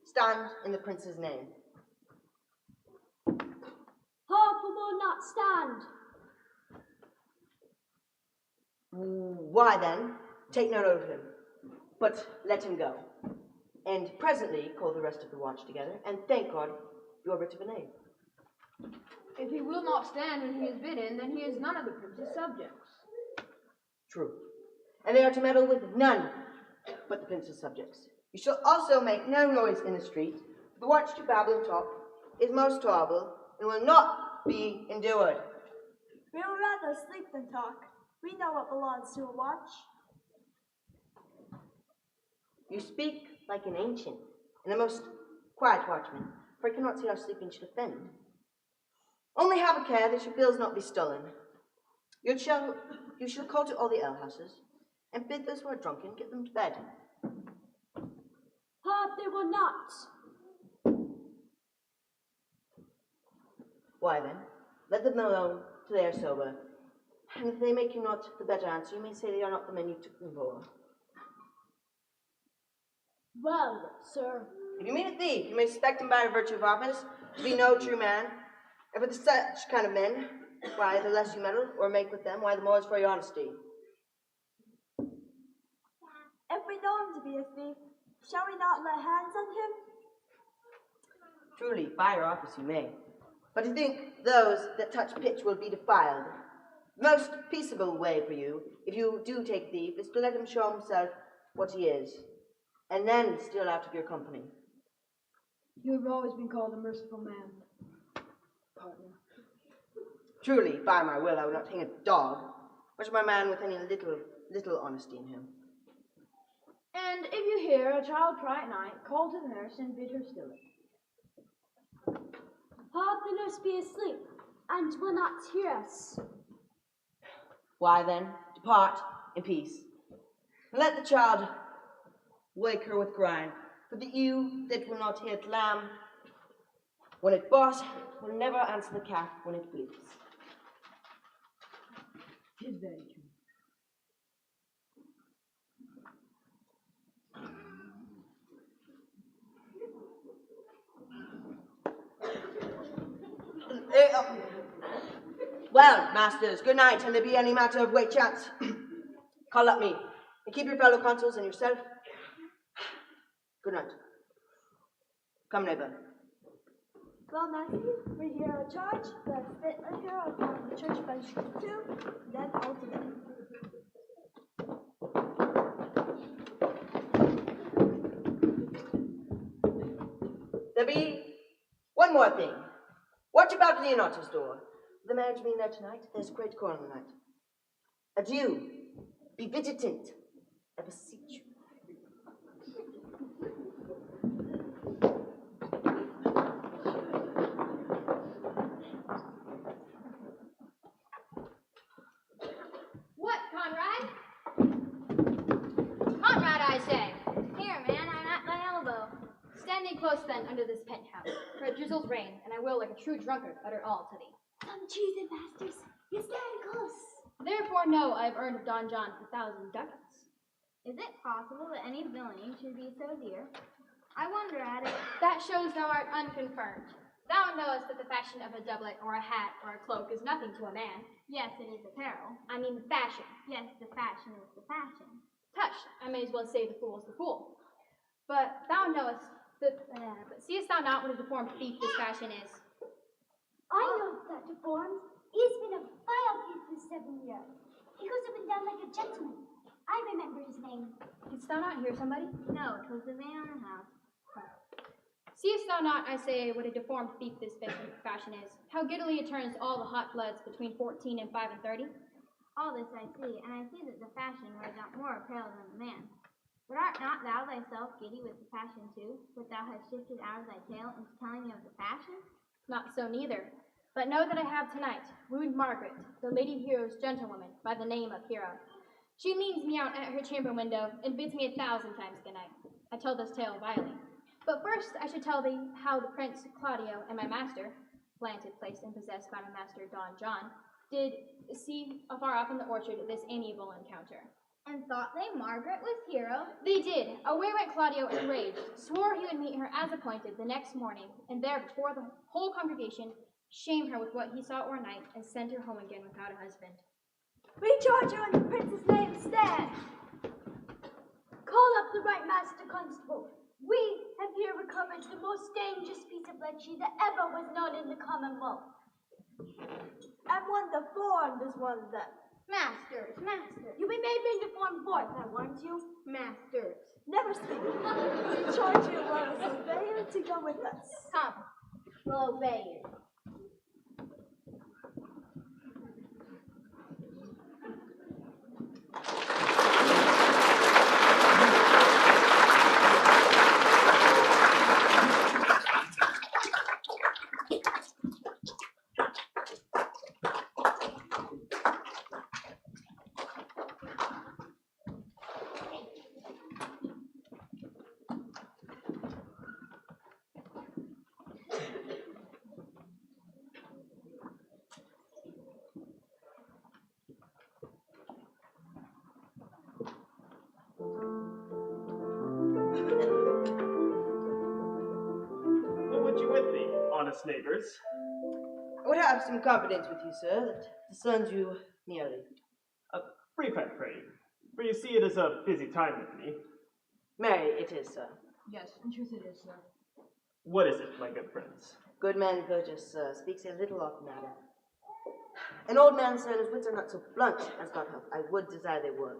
Stand in the prince's name. Harper will not stand. Why then, take no note of him, but let him go. And presently call the rest of the watch together, and thank God you are rid of a knave. If he will not stand when he is bidden, then he is none of the prince's subjects. True. And they are to meddle with none but the prince's subjects. You shall also make no noise in the street. The watch to babble and talk is most horrible, and will not be endured. We would rather sleep than talk. We know what belongs to a watch. You speak like an ancient, and a most quiet watchman, for I cannot see how sleeping should offend. Only have a care that your bills not be stolen. You shall call to all the alehouses, and bid those who are drunken get them to bed. They will not. Why then, let them alone till they are sober, and if they make you not the better answer, you may say they are not the men you took them for. Well, sir. If you mean a thief, you may suspect him by virtue of office to be no true man, and for such kind of men, why, the less you meddle or make with them, why, the more is for your honesty. If we know him to be a thief, shall we not lay hands on him? Truly, by your office you may. But to think those that touch pitch will be defiled. The most peaceable way for you, if you do take thief, is to let him show himself what he is, and then steal out of your company. You have always been called a merciful man, partner. Truly, by my will, I would not hang a dog, much my man with any little honesty in him. And if you hear a child cry at night, call to the nurse and bid her still it. The nurse be asleep, and will not hear us. Why then, depart in peace, and let the child wake her with crying, for the ewe that will not hear its lamb when it bought will never answer the calf when it bleats. 'Tis very true. Well, masters, good night, and there be any matter of weight chance, call up me, and keep your fellow consuls and yourself. Good night. Come, neighbor. Well, Matthew, we hear a charge. Let's sit here upon the church bench too, then all together. There be one more thing. Watch about Leonato's door. The marriage being there tonight, there's great call on the night. Adieu. Be vigilant. I beseech you. What, Conrad? Conrad, I say. Here, man, I'm at thy elbow. Standing close then under this penthouse, for it drizzles rain, and I will, like a true drunkard, utter all to thee. Come choose it, masters. You stand close. Therefore know I have earned of Don John 1,000 ducats. Is it possible that any villainy should be so dear? I wonder at it. That shows thou art unconfirmed. Thou knowest that the fashion of a doublet or a hat or a cloak is nothing to a man. Yes, it is apparel. I mean the fashion. Yes, the fashion is the fashion. Tush, I may as well say the fool's the fool. But thou knowest that, but seest thou not what a deformed thief this fashion is? I know that deformed. He's been a vile thief for 7 years. He goes up and down like a gentleman. I remember his name. Didst thou not hear somebody? No, 'twas the man in the house. Seest thou not, I say, what a deformed thief this fashion is? How giddily it turns all the hot bloods between 14 and 5 and 30? All this I see, and I see that the fashion wears out more apparel than the man. But art not thou thyself giddy with the fashion too, that thou hast shifted out of thy tale into telling me of the fashion? Not so neither. But know that I have tonight wooed Margaret, the Lady Hero's gentlewoman, by the name of Hero. She leans me out at her chamber window and bids me 1,000 times good night. I tell this tale vilely. But first I should tell thee how the Prince Claudio and my master, planted, placed, and possessed by my master Don John, did see afar off in the orchard this amiable encounter. And thought they Margaret was Hero? They did. Away went Claudio enraged, swore he would meet her as appointed the next morning, and there before the whole congregation shame her with what he saw o'ernight, and send her home again without a husband. We charge you in the prince's name, stand. Call up the right master constable. We have here recovered the most dangerous piece of lead that ever was known in the Commonwealth. And one the form is one of them. Masters. You be made me to form forth, I warned you. Masters. Never speak. We charge you, let us obey you to go with us. Come, we'll obey you. Neighbors. I would have some confidence with you, sir, that discerns you nearly. A brief, I pray, for you see it is a busy time with me. Marry, it is, sir. Yes, in truth it is, sir. What is it, my good friends? Good man Burgess, sir, speaks a little off matter. An old man, sir, and his wits are not so blunt as God help I would desire they were.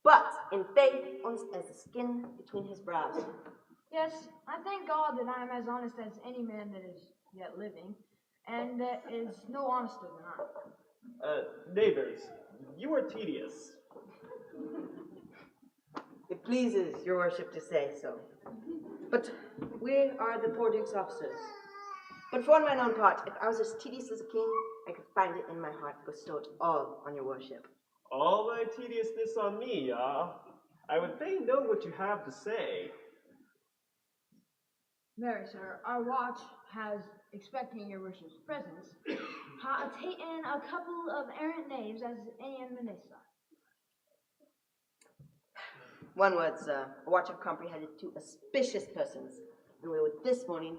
But in faith, honest as the skin between his brows. Yes, I thank God that I am as honest as any man that is yet living, and that is no honester than I. Neighbors, you are tedious. It pleases your worship to say so. But we are the poor duke's officers. But for mine own part, if I was as tedious as a king, I could find it in my heart to bestow it all on your worship. All my tediousness on me, ah? I would fain know what you have to say. Very, sir. Our watch has, expecting your worship's presence, taken a couple of errant knaves as minister. One word, sir. A watch have comprehended 2 auspicious persons, and we would this morning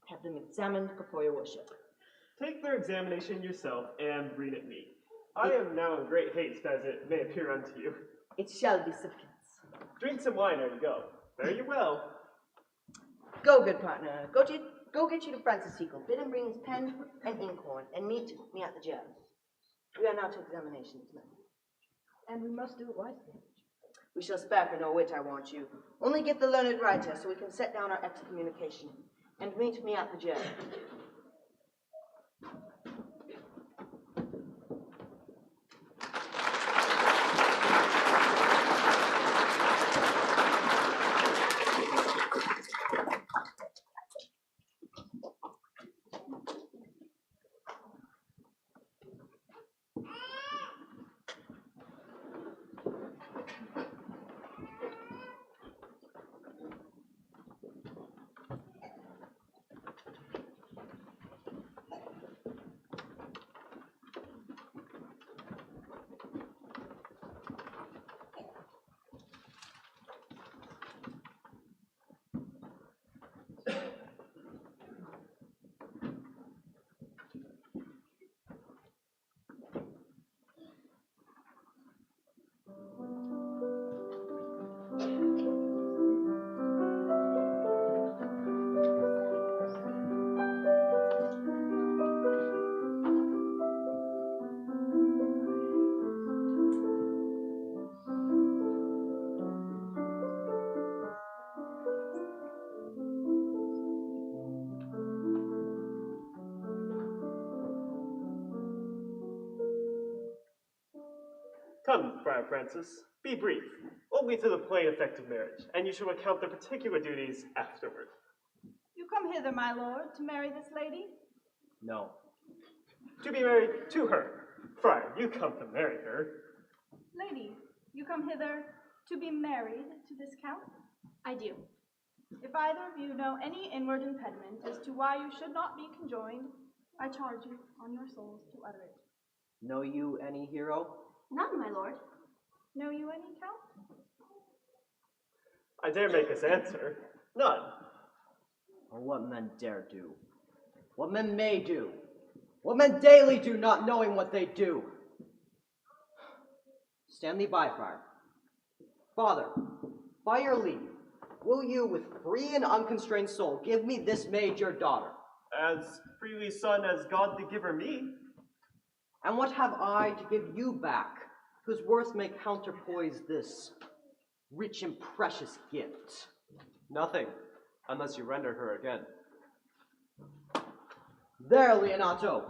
have them examined before your worship. Take their examination yourself and read it me. I am now in great haste, as it may appear unto you. It shall be sufficient. Drink some wine ere you go. Fare you well. Go, good partner. Go get you to Francis Seagull. Bid him bring his pen and inkhorn, and meet me at the jail. We are now to examination tonight. And we must do it wisely. We shall spare for no wit, I warrant you. Only get the learned writer, so we can set down our excommunication. And meet me at the jail. Come, Friar Francis, be brief. Only to the plain effect of marriage, and you shall account the particular duties afterward. You come hither, my lord, to marry this lady? No. To be married to her. Friar, you come to marry her. Lady, you come hither to be married to this count? I do. If either of you know any inward impediment as to why you should not be conjoined, I charge you on your souls to utter it. Know you any hero? None, my lord. Know you any, count? I dare make us answer. None. Or what men dare do. What men may do. What men daily do, not knowing what they do. Stand thee by, friar. Father, by your leave, will you, with free and unconstrained soul, give me this maid your daughter? As freely son as God the giver me. And what have I to give you back, whose worth may counterpoise this rich and precious gift? Nothing, unless you render her again. There, Leonato.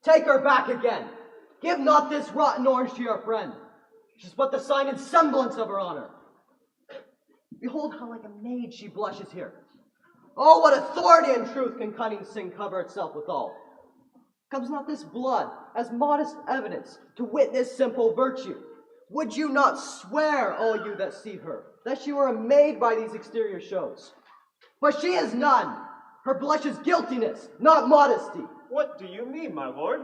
Take her back again. Give not this rotten orange to your friend. She's but the sign and semblance of her honor. Behold how like a maid she blushes here. Oh, what authority and truth can cunning sin cover itself withal? Comes not this blood as modest evidence to witness simple virtue? Would you not swear, all you that see her, that she were a maid by these exterior shows? But she is none. Her blush is guiltiness, not modesty. What do you mean, my lord?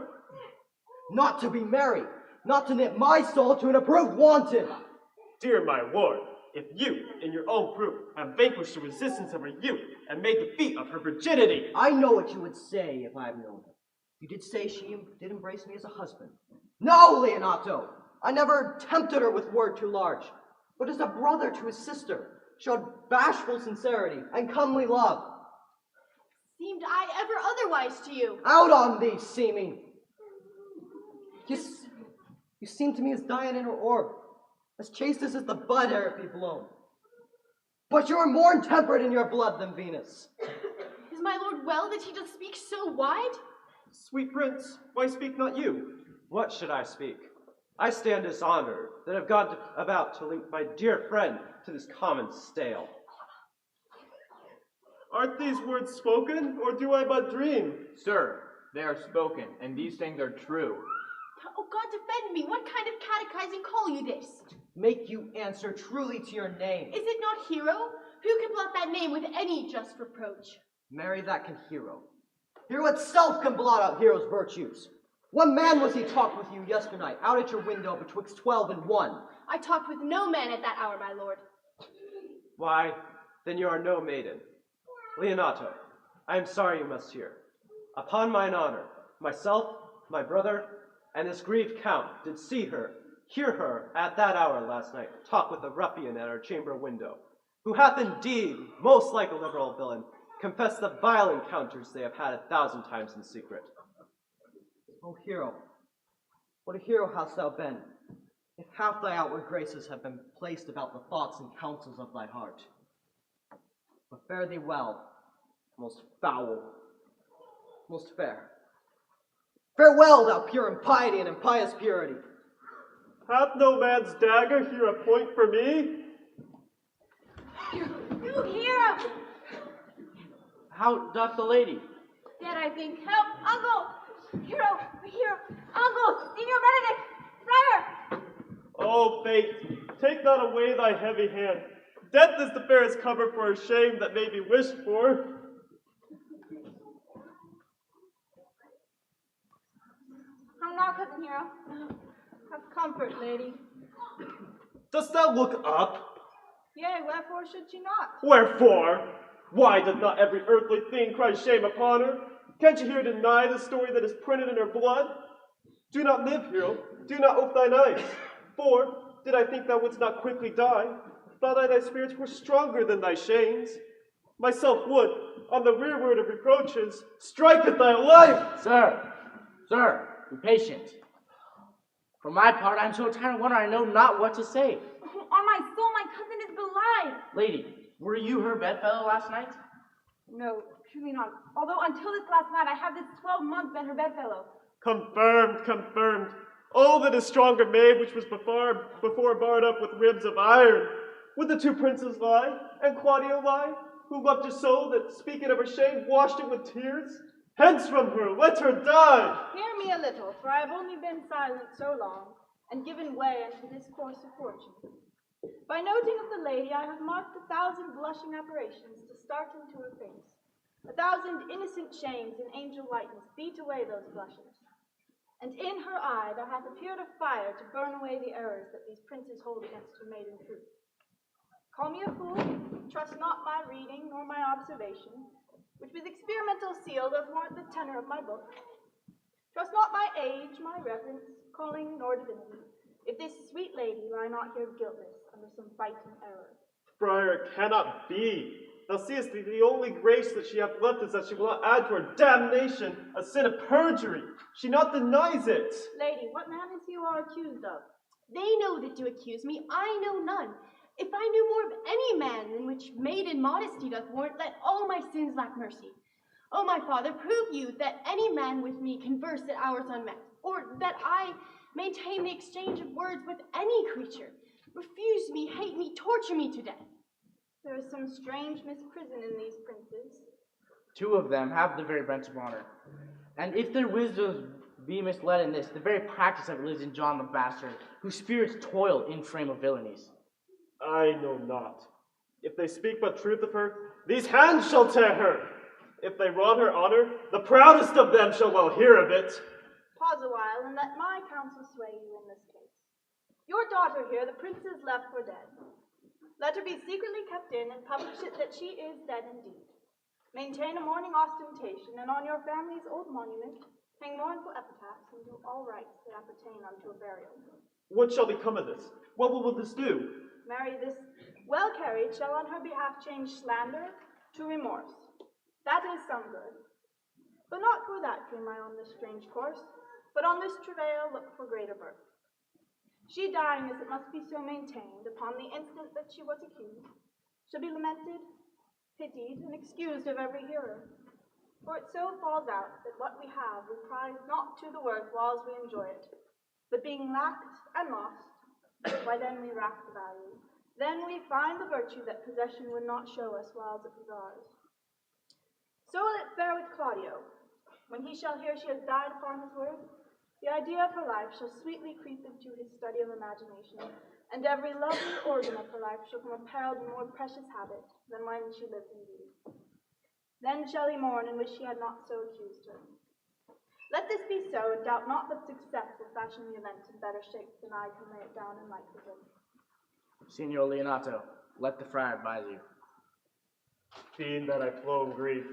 Not to be merry, not to knit my soul to an approved wanton. Dear my lord, if you, in your own proof, have vanquished the resistance of her youth and made the feat of her virginity. I know what you would say if I had known her. You did say she did embrace me as a husband. No, Leonato! I never tempted her with word too large, but as a brother to his sister, showed bashful sincerity and comely love. Seemed I ever otherwise to you? Out on thee, seeming! You seem to me as Dian in her orb, as chaste as is the bud ere it be blown. But you are more intemperate in your blood than Venus. Is my lord well that he doth speak so wide? Sweet prince, why speak not you? What should I speak? I stand dishonored that have gone about to link my dear friend to this common stale. Aren't these words spoken, or do I but dream? Sir, they are spoken, and these things are true. Oh, God defend me, what kind of catechizing call you this? Make you answer truly to your name. Is it not Hero? Who can blot that name with any just reproach? Marry, that can Hero. Hero itself can blot out Hero's virtues. What man was he talked with you yesternight, out at your window betwixt 12 and 1? I talked with no man at that hour, my lord. Why, then you are no maiden. Leonato, I am sorry you must hear. Upon mine honor, myself, my brother, and this grieved count did see her, hear her, at that hour last night, talk with a ruffian at our chamber window, who hath indeed, most like a liberal villain, confessed the vile encounters they have had 1,000 times in secret. O Hero, what a hero hast thou been, if half thy outward graces have been placed about the thoughts and counsels of thy heart. But fare thee well, most foul, most fair. Farewell, thou pure impiety and impious purity. Hath no man's dagger here a point for me? You Hero! How doth the lady? Dead, I think. Help! Uncle! Hero! Uncle! Signor Benedict! Friar! Oh, fate, take not away thy heavy hand. Death is the fairest cover for a shame that may be wished for. Come now, cousin Hero. Have comfort, lady. Dost thou look up? Yea, wherefore should she not? Wherefore? Why doth not every earthly thing cry shame upon her? Can't you here deny the story that is printed in her blood? Do not live, hero. Do not ope thine eyes. For, did I think thou wouldst not quickly die, thought I thy spirits were stronger than thy shames. Myself would, on the rearward of reproaches, strike at thy life. Sir, be patient. For my part, I am so tired and wonder I know not what to say. On my soul, my cousin is belied. Lady, were you her bedfellow last night? No, truly not. Although until this last night, I have this 12 months been her bedfellow. Confirmed. Oh, that a stronger maid which was before barred up with ribs of iron. Would the two princes lie, and Claudio lie, who loved her so that, speaking of her shame, washed it with tears? Hence from her, let her die! Hear me a little, for I have only been silent so long, and given way unto this course of fortune. By noting of the lady, I have marked 1,000 blushing apparitions to start into her face. 1,000 innocent shames in angel whiteness beat away those blushes. And in her eye there hath appeared a fire to burn away the errors that these princes hold against her maiden truth. Call me a fool, trust not my reading nor my observation, which with experimental seal doth warrant the tenor of my book. Trust not my age, my reverence, calling, nor divinity, if this sweet lady lie not here guiltless under some biting error. Friar, it cannot be. Thou seest the only grace that she hath left is that she will not add to her damnation a sin of perjury. She not denies it. Lady, what man is you are accused of? They know that do accuse me, I know none. If I knew more of any man than which maiden modesty doth warrant, let all my sins lack mercy. O my father, prove you that any man with me converse at hours unmet, or that I maintain the exchange of words with any creature. Refuse me, hate me, torture me to death. There is some strange misprison in these princes. 2 of them have the very bent of honor. And if their wisdoms be misled in this, the very practice of it lives in John the Bastard, whose spirits toil in frame of villainies. I know not. If they speak but truth of her, these hands shall tear her. If they wrong her honor, the proudest of them shall well hear of it. Pause a while, and let my counsel sway you in this case. Your daughter here, the princess left for dead. Let her be secretly kept in, and publish it that she is dead indeed. Maintain a mourning ostentation, and on your family's old monument, hang mournful epitaphs, and do all rites that appertain unto a burial. What shall become of this? What will this do? Mary, this well carried shall on her behalf change slander to remorse. That is some good. But not for that came I on this strange course, but on this travail look for greater birth. She dying as it must be so maintained, upon the instant that she was accused, shall be lamented, pitied, and excused of every hearer. For it so falls out that what we have we prize not to the worth whiles we enjoy it, but being lacked and lost, why then we rack the value. Then we find the virtue that possession would not show us whiles it was ours. So will it fare with Claudio. When he shall hear she has died upon his word, the idea of her life shall sweetly creep into his study of imagination, and every lovely organ of her life shall come apparelled in more precious habit than when she lived indeed. Then shall he mourn and wish he had not so accused her. Let this be so, and doubt not that success will fashion the event in better shape than I can lay it down in likelihood. Signor Leonato, let the friar advise you. Being that I flow in grief,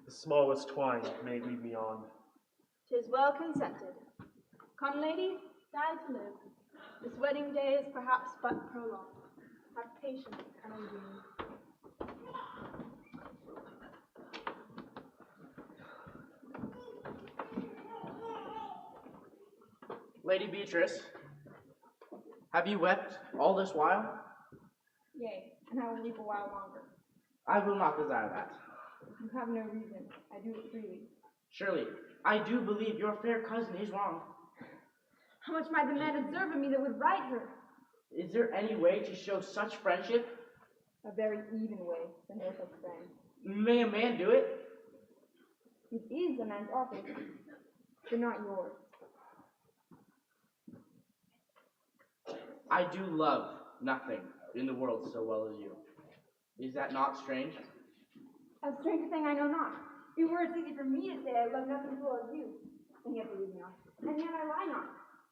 the smallest twine may lead me on. 'Tis well consented. Come, lady, die to live. This wedding day is perhaps but prolonged. Have patience and endure. Lady Beatrice, have you wept all this while? Yea, and I will weep a while longer. I will not desire that. You have no reason. I do it freely. Surely, I do believe your fair cousin is wrong. How much might the man observe of me that would right her? Is there any way to show such friendship? A very even way, than no such friend. May a man do it? It is a man's office, but not yours. I do love nothing in the world so well as you. Is that not strange? A strange thing I know not. It were as easy for me to say I love nothing so well as you, and yet believe me not. And yet I lie not.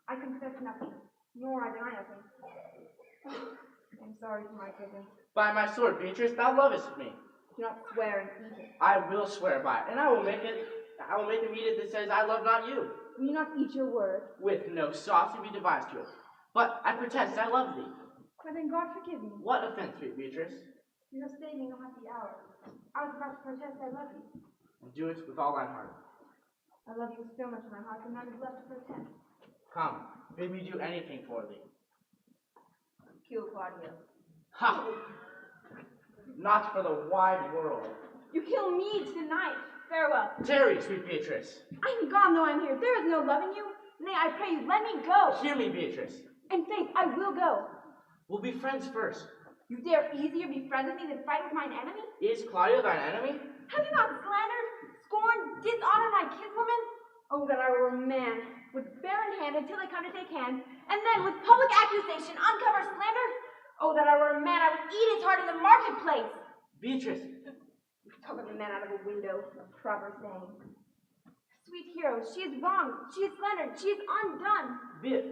I confess nothing, nor I deny nothing. I'm sorry for my cousin. By my sword, Beatrice, thou lovest me. Do not swear and eat it. I will swear by it, and I will make an edict that says I love not you. Will you not eat your word? With no sauce to be devised to it. But I protest I love thee. Why then God forgive me. What offense, sweet Beatrice? You have stayed me no happy hour. I was about to protest I love you. And do it with all thine heart. I love you so much in my heart that none is left to protest. Come, bid me do anything for thee. Kill Claudio. Ha! Not for the wide world. You kill me tonight. Farewell. Tarry, sweet Beatrice. I am gone though I am here. There is no loving you. Nay, I pray you, let me go. Hear me, Beatrice. In faith, I will go. We'll be friends first. You dare easier be friends with me than fight with mine enemy? Is Claudio thine enemy? Have you not slandered, scorned, dishonored my kinswoman? Oh, that I were a man, with barren hand until they come to take hand, and then with public accusation uncover slander? Oh, that I were a man, I would eat his heart in the marketplace. Beatrice. You talk of a man out of a window, a proper saying. Sweet hero, she is wrong, she is slandered, she is undone.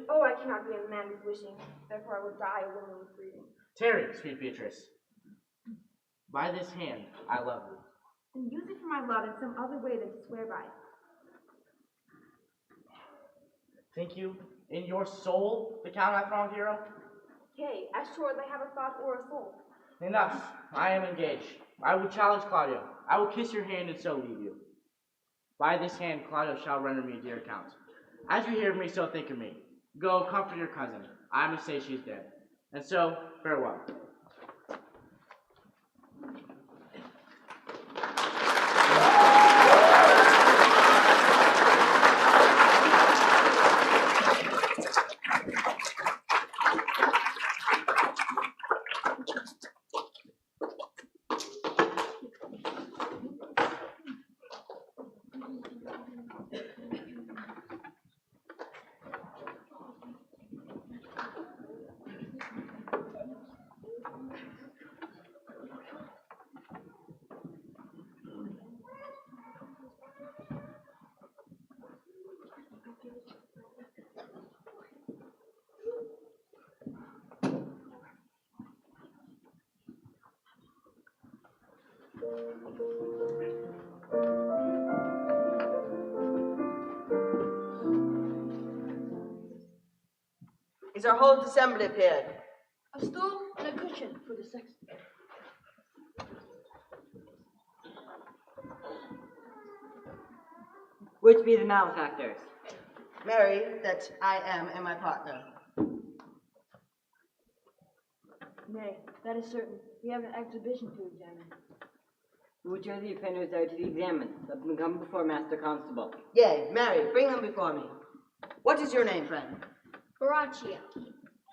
Oh, I cannot be a man with wishing, therefore I will die a woman with breathing. Tarry, sweet Beatrice. By this hand, I love thee. And use it for my love in some other way than to swear by. Think you In your soul, the count hath wronged, hero? Yea, as sure as I have a thought or a soul. Enough. I am engaged. I will challenge Claudio. I will kiss your hand and so leave you. By this hand, Claudio shall render me a dear account. As you hear of me, so think of me. Go, comfort your cousin. I must say she is dead. And so, farewell. Is our whole assembly appeared? A stool and a cushion for the sexton. Which be the malefactors? Mary, that I am, and my partner. Nay, that is certain. We have an exhibition to examine. Which of the offenders are to be examined? Let them come before Master Constable. Yea, Mary, bring them before me. What is your name, friend? Baraccio.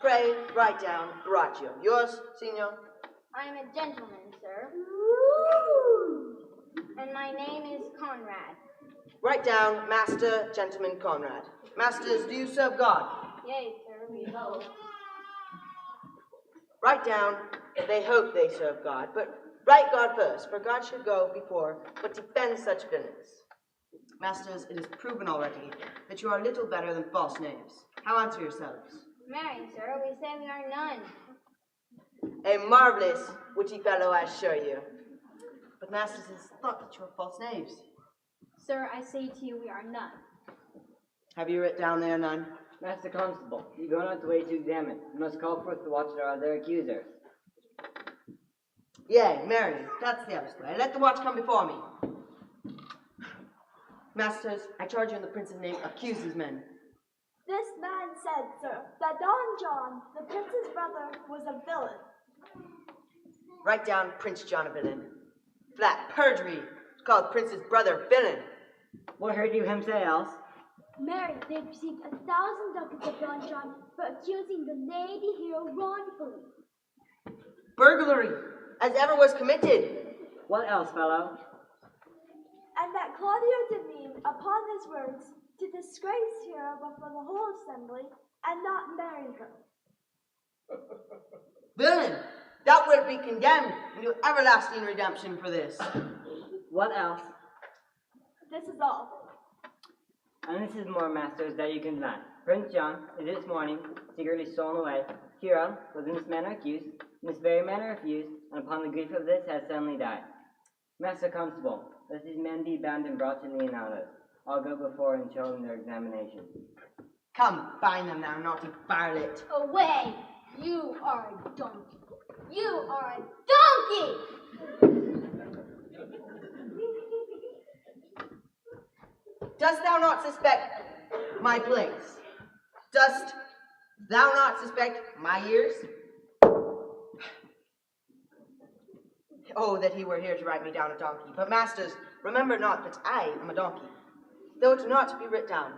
Pray, write down Baraccio. Yours, Signor? I am a gentleman, sir. And my name is Conrad. Write down Master, Gentleman Conrad. Masters, do you serve God? Yea, sir, we hope. Write down, they hope they serve God, but write God first, for God should go before, but defend such villains. Masters, it is proven already that you are little better than false knaves. How answer yourselves? Marry, sir, we say we are none. A marvelous, witty fellow, I assure you. But masters, it is thought that you are false knaves. Sir, I say to you, we are none. Have you writ down there, none? Master Constable, you go not the way to examine. You must call forth the watch our other accusers. Yea, Mary, that's the best way. Let the watch come before me. Masters, I charge you in the prince's name, accuse these men. This man said, sir, that Don John, the prince's brother, was a villain. Write down Prince John a villain. Flat perjury to call prince's brother villain. What heard you him say else? Mary, they received 1,000 ducats of Don John for accusing the lady hero wrongfully. Burglary, as ever was committed. What else, fellow? And that Claudio demeaned upon his words to disgrace her before the whole assembly and not marry her. Villain, thou wilt be condemned into everlasting redemption for this. What else? This is all. And this is more, masters, that you can deny. Prince John is this morning secretly stolen away. Hero was in this manner accused, in this very manner refused, and upon the grief of this has suddenly died. Master Constable, let these men be bound and brought to the Inados. I'll go before and show them their examination. Come, find them, thou naughty varlet. Away! You are a donkey. You are a donkey! Dost thou not suspect my place? Dost thou not suspect my ears? Oh, that he were here to write me down a donkey. But masters, remember not that I am a donkey. Though it not be writ down,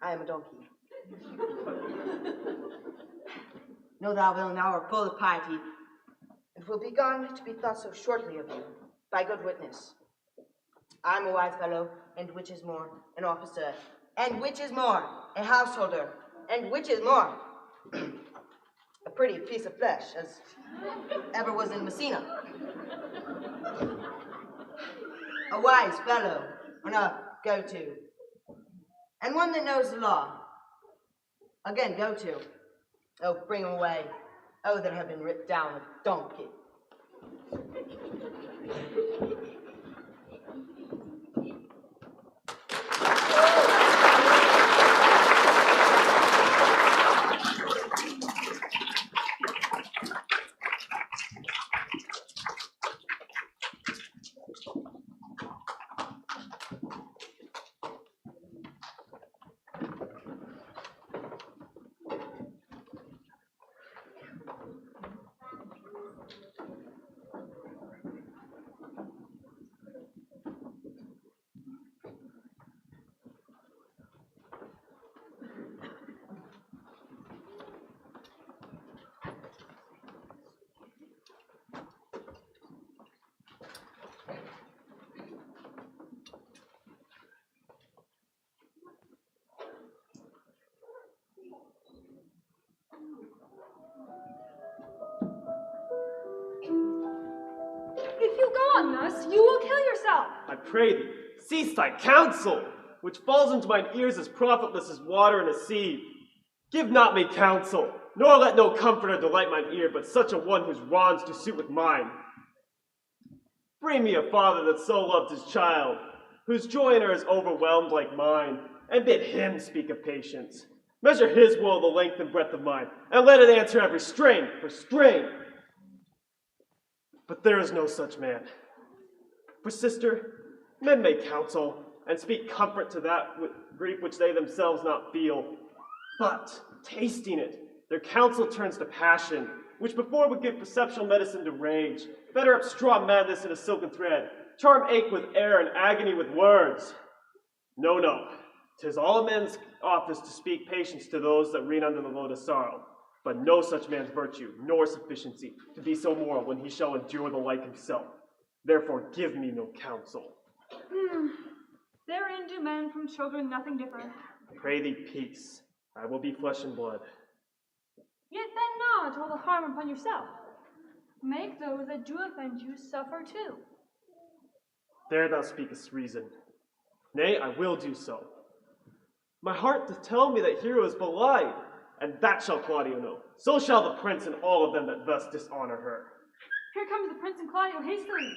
I am a donkey. Know thou, villain, thou art full of piety, and will be gone to be thought so shortly of you, by good witness. I am a wise fellow, and which is more, an officer, and which is more, a householder, and which is more, a pretty piece of flesh, as ever was in Messina. A wise fellow, or not, go to. And one that knows the law. Again, go to. Oh, bring him away. Oh, that have been writ down a donkey. go on thus, you will kill yourself. I pray thee, cease thy counsel, which falls into mine ears as profitless as water in a sea. Give not me counsel, nor let no comforter delight mine ear, but such a one whose wrongs do suit with mine. Bring me a father that so loved his child, whose joy in her is overwhelmed like mine, and bid him speak of patience. Measure his will the length and breadth of mine, and let it answer every strain for strain. But there is no such man. For sister, men may counsel, and speak comfort to that grief which they themselves not feel. But, tasting it, their counsel turns to passion, which before would give perceptual medicine to rage, better up straw madness in a silken thread, charm ache with air and agony with words. No, no, 'tis all men's office to speak patience to those that reign under the load of sorrow, but no such man's virtue, nor sufficiency, to be so moral when he shall endure the like himself. Therefore give me no counsel. Therein do men from children nothing differ. Pray thee peace. I will be flesh and blood. Yet then not all the harm upon yourself. Make those that do offend you suffer too. There thou speakest reason. Nay, I will do so. My heart doth tell me that Hero is belied, and that shall Claudio know. So shall the prince and all of them that thus dishonor her. Here comes the prince and Claudio hastily.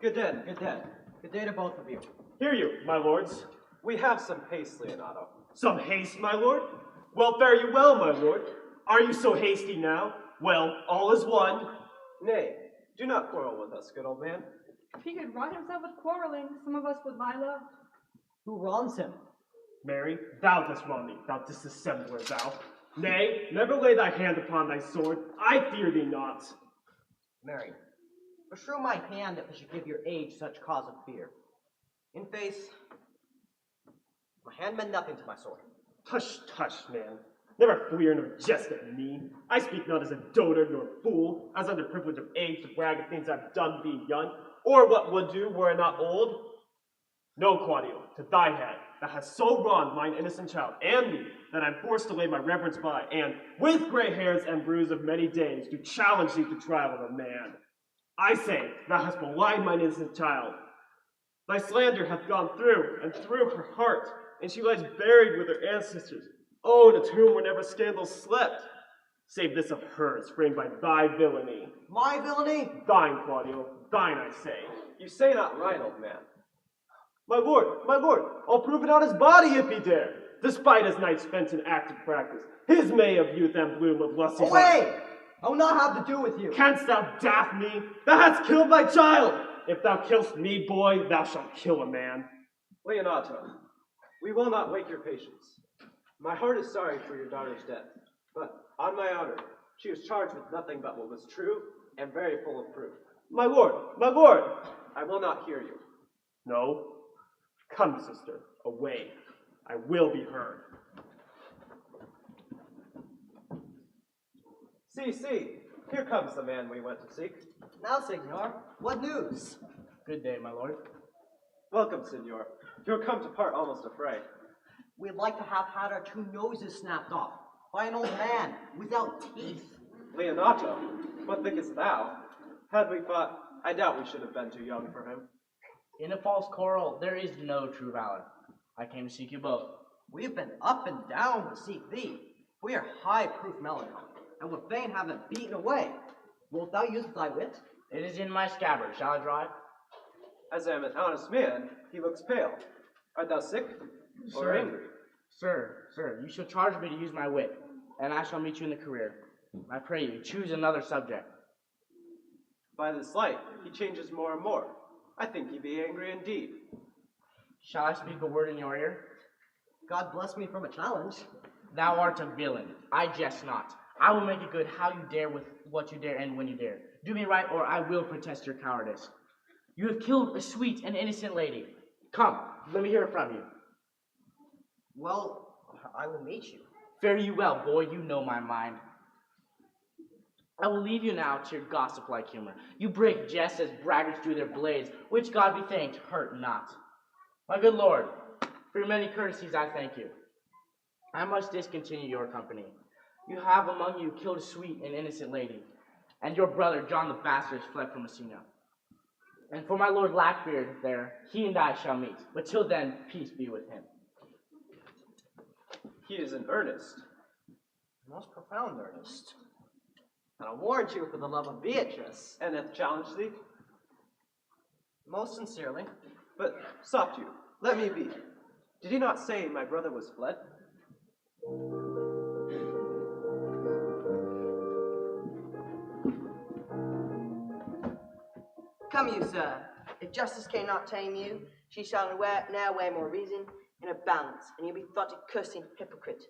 Good day, good day. Good day to both of you. Hear you, my lords. We have some haste, Leonato. Some haste, my lord? Well, fare you well, my lord. Are you so hasty now? Well, all is one. Nay, do not quarrel with us, good old man. If he could rot himself with quarreling, some of us would lie low. Who wrongs him? Mary, thou dost wrong me, thou disassembler, thou. Nay, never lay thy hand upon thy sword. I fear thee not. Mary, beshrew my hand if I should give your age such cause of fear. In face, my hand meant nothing to my sword. Tush, tush, man. Never fleer nor jest at me. I speak not as a dotard nor fool, as under privilege of age to brag of things I've done being young, or what would do were I not old. No, Claudio, to thy head, that has so wronged mine innocent child and me, that I'm forced to lay my reverence by, and, with gray hairs and bruise of many days, do challenge thee to trial of a man. I say, thou hast belied mine innocent child. Thy slander hath gone through and through her heart, and she lies buried with her ancestors. Oh, in a tomb where never scandal slept, save this of hers, framed by thy villainy. My villainy? Thine, Claudio, thine, I say. You say not right, old man. My lord, I'll prove it on his body if he dare, despite his nights spent in active practice, his May of youth and bloom of lusty heart. Away! I will not have to do with you. Canst thou daff me? Thou hast killed my child! If thou killst me, boy, thou shalt kill a man. Leonato, we will not wake your patience. My heart is sorry for your daughter's death, but on my honor, she was charged with nothing but what was true and very full of proof. My lord! I will not hear you. No. Come, sister, away. I will be heard. See, here comes the man we went to seek. Now, Signor, what news? Good day, my lord. Welcome, Signor. You have come to part almost a fray. We'd like to have had our two noses snapped off by an old man without teeth. Leonato, what thinkest thou? Had we fought, I doubt we should have been too young for him. In a false quarrel, there is no true valor. I came to seek you both. We have been up and down to seek thee. We are high-proof melancholy, and would fain have it beaten away. Wilt thou use thy wit? It is in my scabbard. Shall I draw it? As I am an honest man, he looks pale. Art thou sick or angry? Sir, you shall charge me to use my wit, and I shall meet you in the career. I pray you, choose another subject. By this light, he changes more and more. I think he be angry indeed. Shall I speak a word in your ear? God bless me from a challenge. Thou art a villain. I jest not. I will make it good how you dare with what you dare and when you dare. Do me right, or I will protest your cowardice. You have killed a sweet and innocent lady. Come, let me hear it from you. Well, I will meet you. Fare you well, boy, you know my mind. I will leave you now to your gossip-like humor. You break jests as braggarts do their blades, which, God be thanked, hurt not. My good lord, for your many courtesies I thank you. I must discontinue your company. You have among you killed a sweet and innocent lady. and your brother John the Bastard is fled from Messina. And for my lord Lackbeard there, he and I shall meet. But till then, peace be with him. He is in earnest. Most profound earnest. And I warned you for the love of Beatrice. And hath challenged thee? Most sincerely. But stop you. Let me be. Did he not say my brother was fled? Come you, sir. If justice cannot tame you, she shall now wear more reason in a balance, and you'll be thought a cursing hypocrite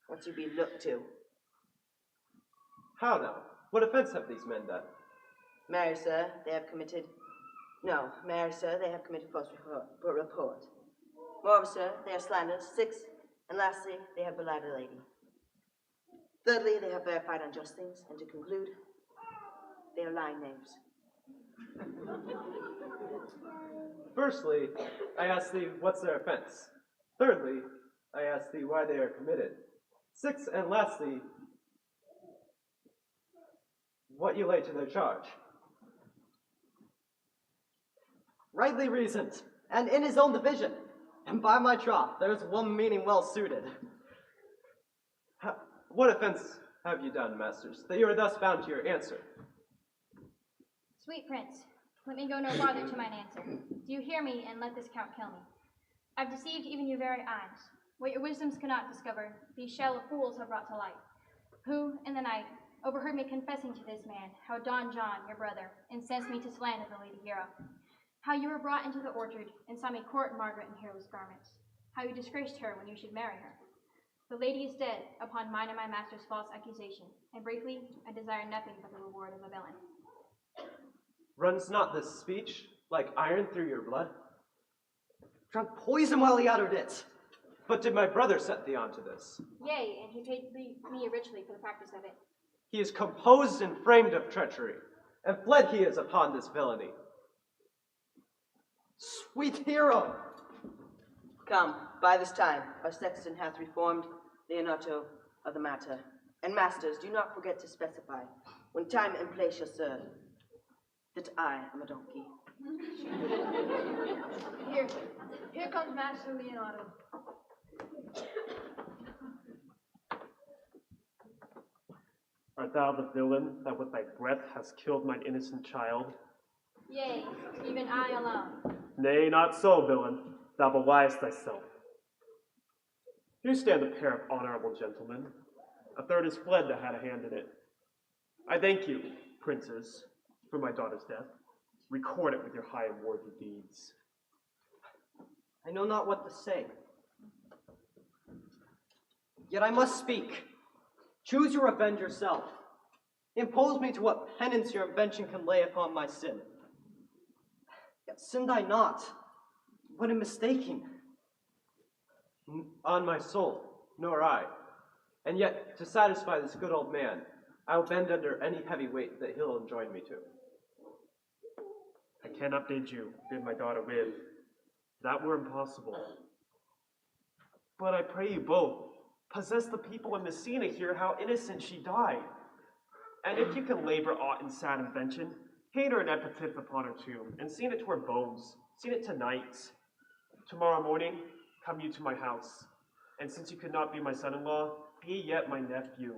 once you be looked to. How now? What offense have these men done? Marry, sir, they have committed false report. Moreover, sir, they are slanderers. 6, and lastly, they have belied a lady. Thirdly, they have verified unjust things, and to conclude, they are lying knaves. Firstly, I ask thee, what's their offense? Thirdly, I ask thee why they are committed. 6, and lastly, what you lay to their charge. Rightly reasoned, and in his own division. And by my troth, there's one meaning well suited. What offense have you done, masters, that you are thus bound to your answer? Sweet prince, let me go no farther to mine answer. Do you hear me, and let this count kill me? I've deceived even your very eyes. What your wisdoms cannot discover, these shallow fools have brought to light, who, in the night, overheard me confessing to this man how Don John, your brother, incensed me to slander the Lady Hero, how you were brought into the orchard and saw me court Margaret in Hero's garments, how you disgraced her when you should marry her. The lady is dead upon mine and my master's false accusation, and briefly, I desire nothing but the reward of a villain. Runs not this speech like iron through your blood? Drunk poison while he uttered it. But did my brother set thee on to this? Yea, and he paid me richly for the practice of it. He is composed and framed of treachery, and fled he is upon this villainy. Sweet hero! Come, by this time, our sexton hath reformed the anotto of the matter. And masters, do not forget to specify, when time and place shall serve, that I am a donkey. Here comes Master Leonardo. Art thou the villain that with thy breath hast killed mine innocent child? Yea, even I alone. Nay, not so, villain. Thou beliest thyself. Here stand a pair of honorable gentlemen. A third is fled that had a hand in it. I thank you, princes, for my daughter's death. Record it with your high and worthy deeds. I know not what to say. Yet I must speak. Choose your revenge yourself. Impose me to what penance your invention can lay upon my sin. Yet sinned I not, but in mistaking. On my soul, nor I. And yet, to satisfy this good old man, I will bend under any heavy weight that he'll enjoin me to. I cannot bid my daughter live. That were impossible. But I pray you both, possess the people in Messina here how innocent she died. And if you can labor aught in sad invention, paint her an epitaph upon her tomb, and seen it to her bones, seen it tonight. Tomorrow morning, come you to my house, and since you could not be my son-in-law, be yet my nephew.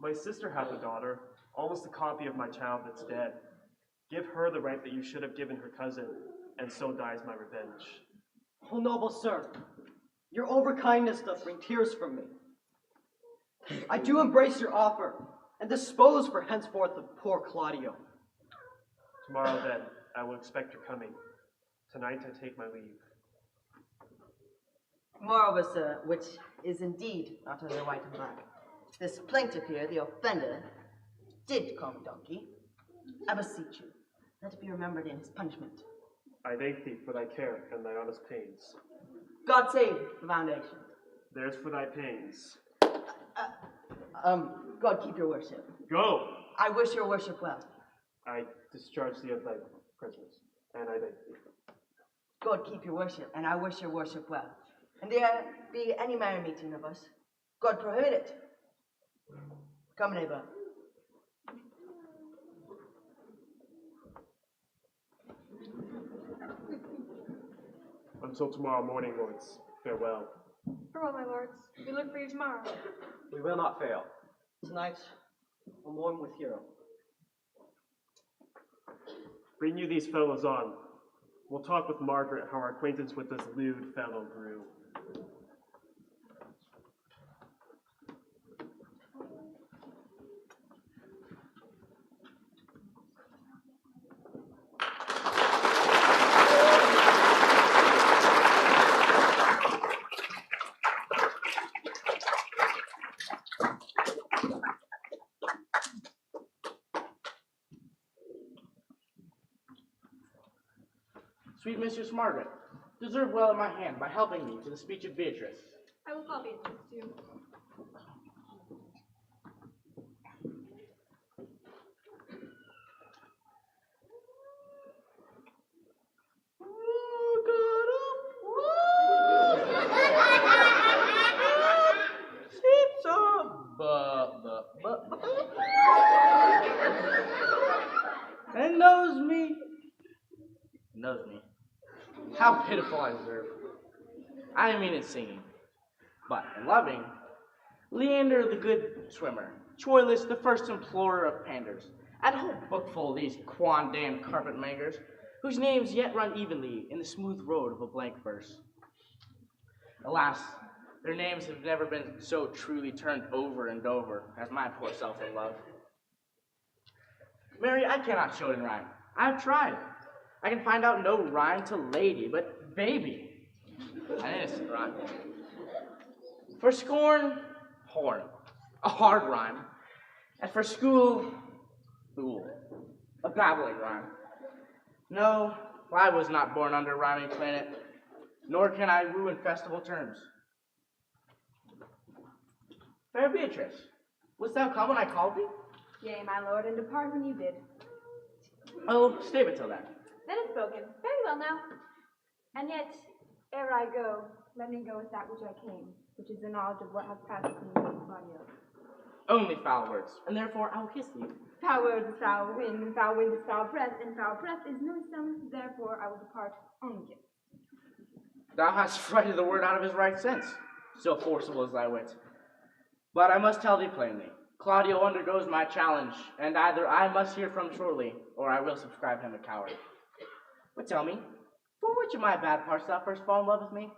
My sister hath a daughter, almost a copy of my child that's dead. Give her the right that you should have given her cousin, and so dies my revenge. Oh, noble sir, your overkindness doth bring tears from me. I do embrace your offer, and dispose for henceforth of poor Claudio. Tomorrow, then, I will expect your coming. Tonight I take my leave. Moreover, sir, which is indeed not under white and black, this plaintiff here, the offender, did call me donkey. I beseech you, let it be remembered in his punishment. I thank thee for thy care and thy honest pains. God save the foundation. There's for thy pains. God keep your worship. Go! I wish your worship well. I discharge thee of thy prisoners, and I thank thee. God keep your worship, and I wish your worship well. And there be any merry meeting of us, God prohibit it. Come, neighbor. Until tomorrow morning, lords. Farewell. Farewell, my lords. We look for you tomorrow. We will not fail. Tonight, I'll mourn with Hero. Bring you these fellows on. We'll talk with Margaret how our acquaintance with this lewd fellow grew. Sweet Mistress Margaret, deserve well at my hand by helping me to the speech of Beatrice. I will call Beatrice too. And knows me. Knows me. How pitiful I deserve. I mean in singing. But in loving, Leander the good swimmer, Troilus the first implorer of panders, and a whole bookful of these quondam carpet mangers, whose names yet run evenly in the smooth road of a blank verse. Alas, their names have never been so truly turned over and over as my poor self in love. Mary, I cannot show it in rhyme. I've tried. I can find out no rhyme to lady, but baby. An innocent rhyme. For scorn, horn. A hard rhyme. And for school, fool. A babbling rhyme. No, I was not born under rhyming planet, nor can I woo in festival terms. Fair Beatrice, wouldst thou come when I called thee? Yea, my lord, and depart when you bid. Oh, stay but till then. That is spoken. Very well now. And yet, ere I go, let me go with that which I came, which is the knowledge of what has passed between me and Claudio. Only foul words, and therefore I will kiss thee. Foul words is foul wind, and foul wind is foul breath, and foul breath is noisome, therefore I will depart only kiss. Thou hast frighted the word out of his right sense, so forcible is thy wit. But I must tell thee plainly, Claudio undergoes my challenge, and either I must hear from shortly, or I will subscribe him a coward. But tell me, for which of my bad parts thou first fall in love with me?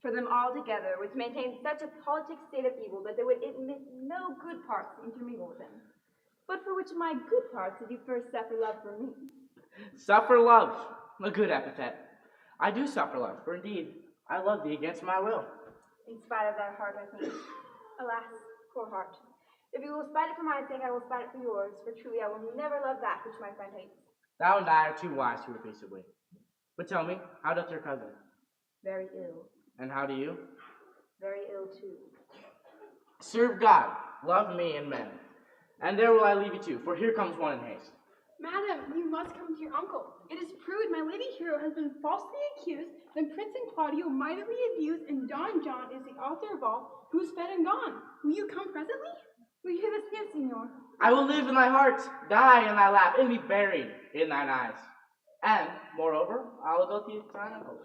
For them all together, which maintain such a politic state of evil that they would admit no good parts to intermingle with them. But for which of my good parts did you first suffer love from me? Suffer love, a good epithet. I do suffer love, for indeed, I love thee against my will. In spite of thy heart, I think. Alas, poor heart. If you will spite it for my sake, I will spite it for yours, for truly I will never love that which my friend hates. Thou and I are too wise to read peaceably. But tell me, how doth your cousin? Very ill. And how do you? Very ill too. Serve God, love me and men. And there will I leave you to, for here comes one in haste. Madam, you must come to your uncle. It is proved my lady Hero has been falsely accused, then Prince and Claudio mightily abused, and Don John is the author of all, who is fed and gone. Will you come presently? Will you hear this news, Signor? I will live in thy heart, die in thy lap, and be buried in thine eyes. And, moreover, I will go to thine uncle.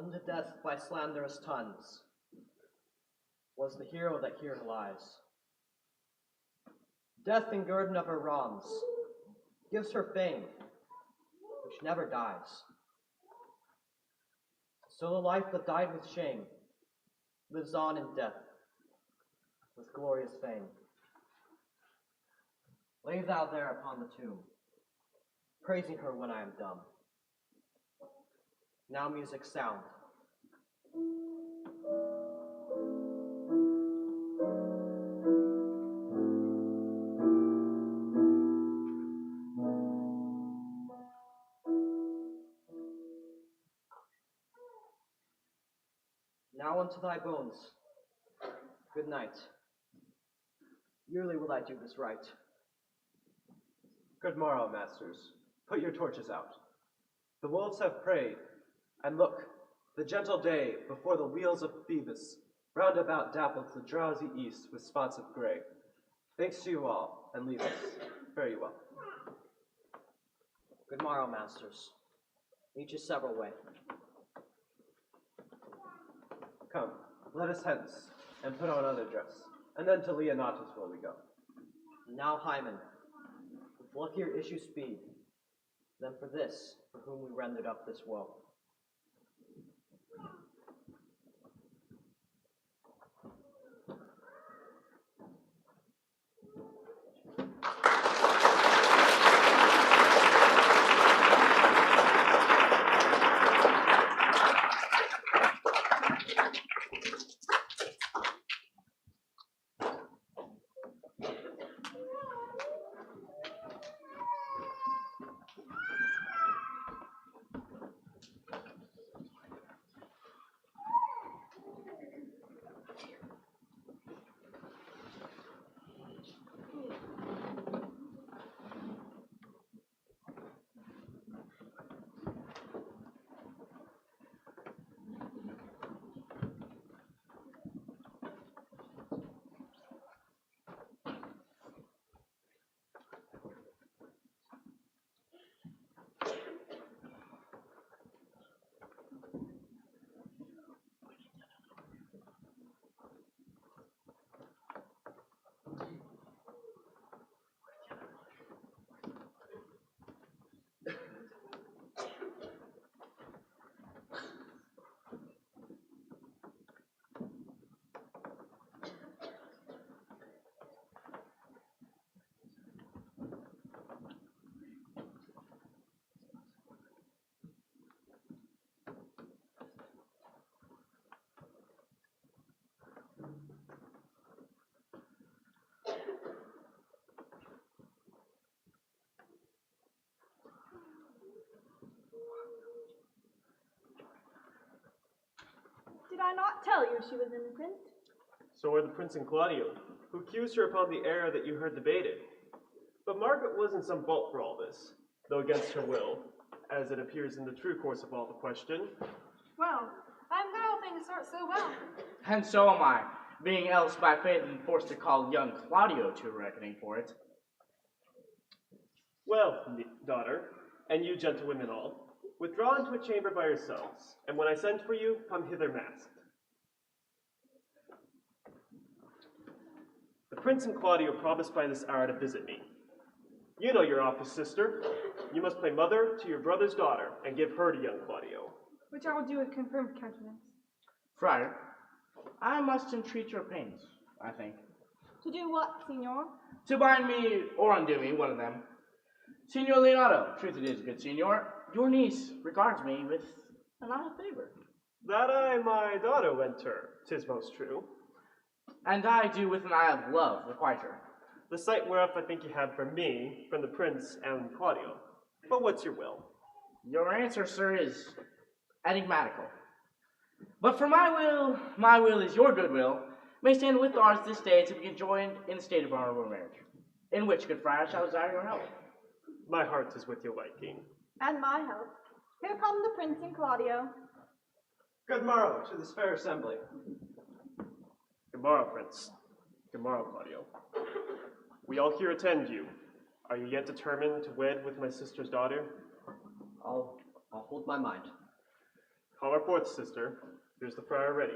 done to death by slanderous tongues, was the hero that here lies. Death in guerdon of her wrongs gives her fame, which never dies. So the life that died with shame lives on in death with glorious fame. Lay thou there upon the tomb, praising her when I am dumb. Now music sound. Now unto thy bones. Good night. Yearly will I do this right. Good morrow, masters. Put your torches out. The wolves have preyed, and look, the gentle day before the wheels of Phoebus round about dapples the drowsy east with spots of gray. Thanks to you all, and leave us. Fare you well. Good morrow, masters. Each is several way. Come, let us hence, and put on other dress, and then to Leonatus will we go. And now, Hymen, with luckier issue speed, than for this, for whom we rendered up this woe. Did I not tell you she was innocent? So are the prince and Claudio, who accused her upon the error that you heard debated. But Margaret was in some fault for all this, though against her will, as it appears in the true course of all the question. Well, I'm glad all things start so well. And so am I, being else by faith and forced to call young Claudio to a reckoning for it. Well, daughter, and you gentlewomen all, withdraw into a chamber by yourselves, and when I send for you, come hither masked. The prince and Claudio promised by this hour to visit me. You know your office, sister. You must play mother to your brother's daughter, and give her to young Claudio. Which I will do with confirmed countenance. Friar, I must entreat your pains, I think. To do what, Signor? To bind me or undo me, one of them. Signor Leonardo, truth it is, good Signor, your niece regards me with an eye of favor. That I my daughter went her, 'tis most true. And I do with an eye of love requite her. The sight whereof I think you have from me, from the prince and Claudio. But what's your will? Your answer, sir, is enigmatical. But for my will is your goodwill, may stand with ours this day to be joined in the state of honorable marriage, in which, good friar, shall desire your help. My heart is with your liking. And my help. Here come the prince and Claudio. Good morrow to this fair assembly. Good morrow, prince. Good morrow, Claudio. We all here attend you. Are you yet determined to wed with my sister's daughter? I'll hold my mind. Call her forth, sister. Here's the friar ready.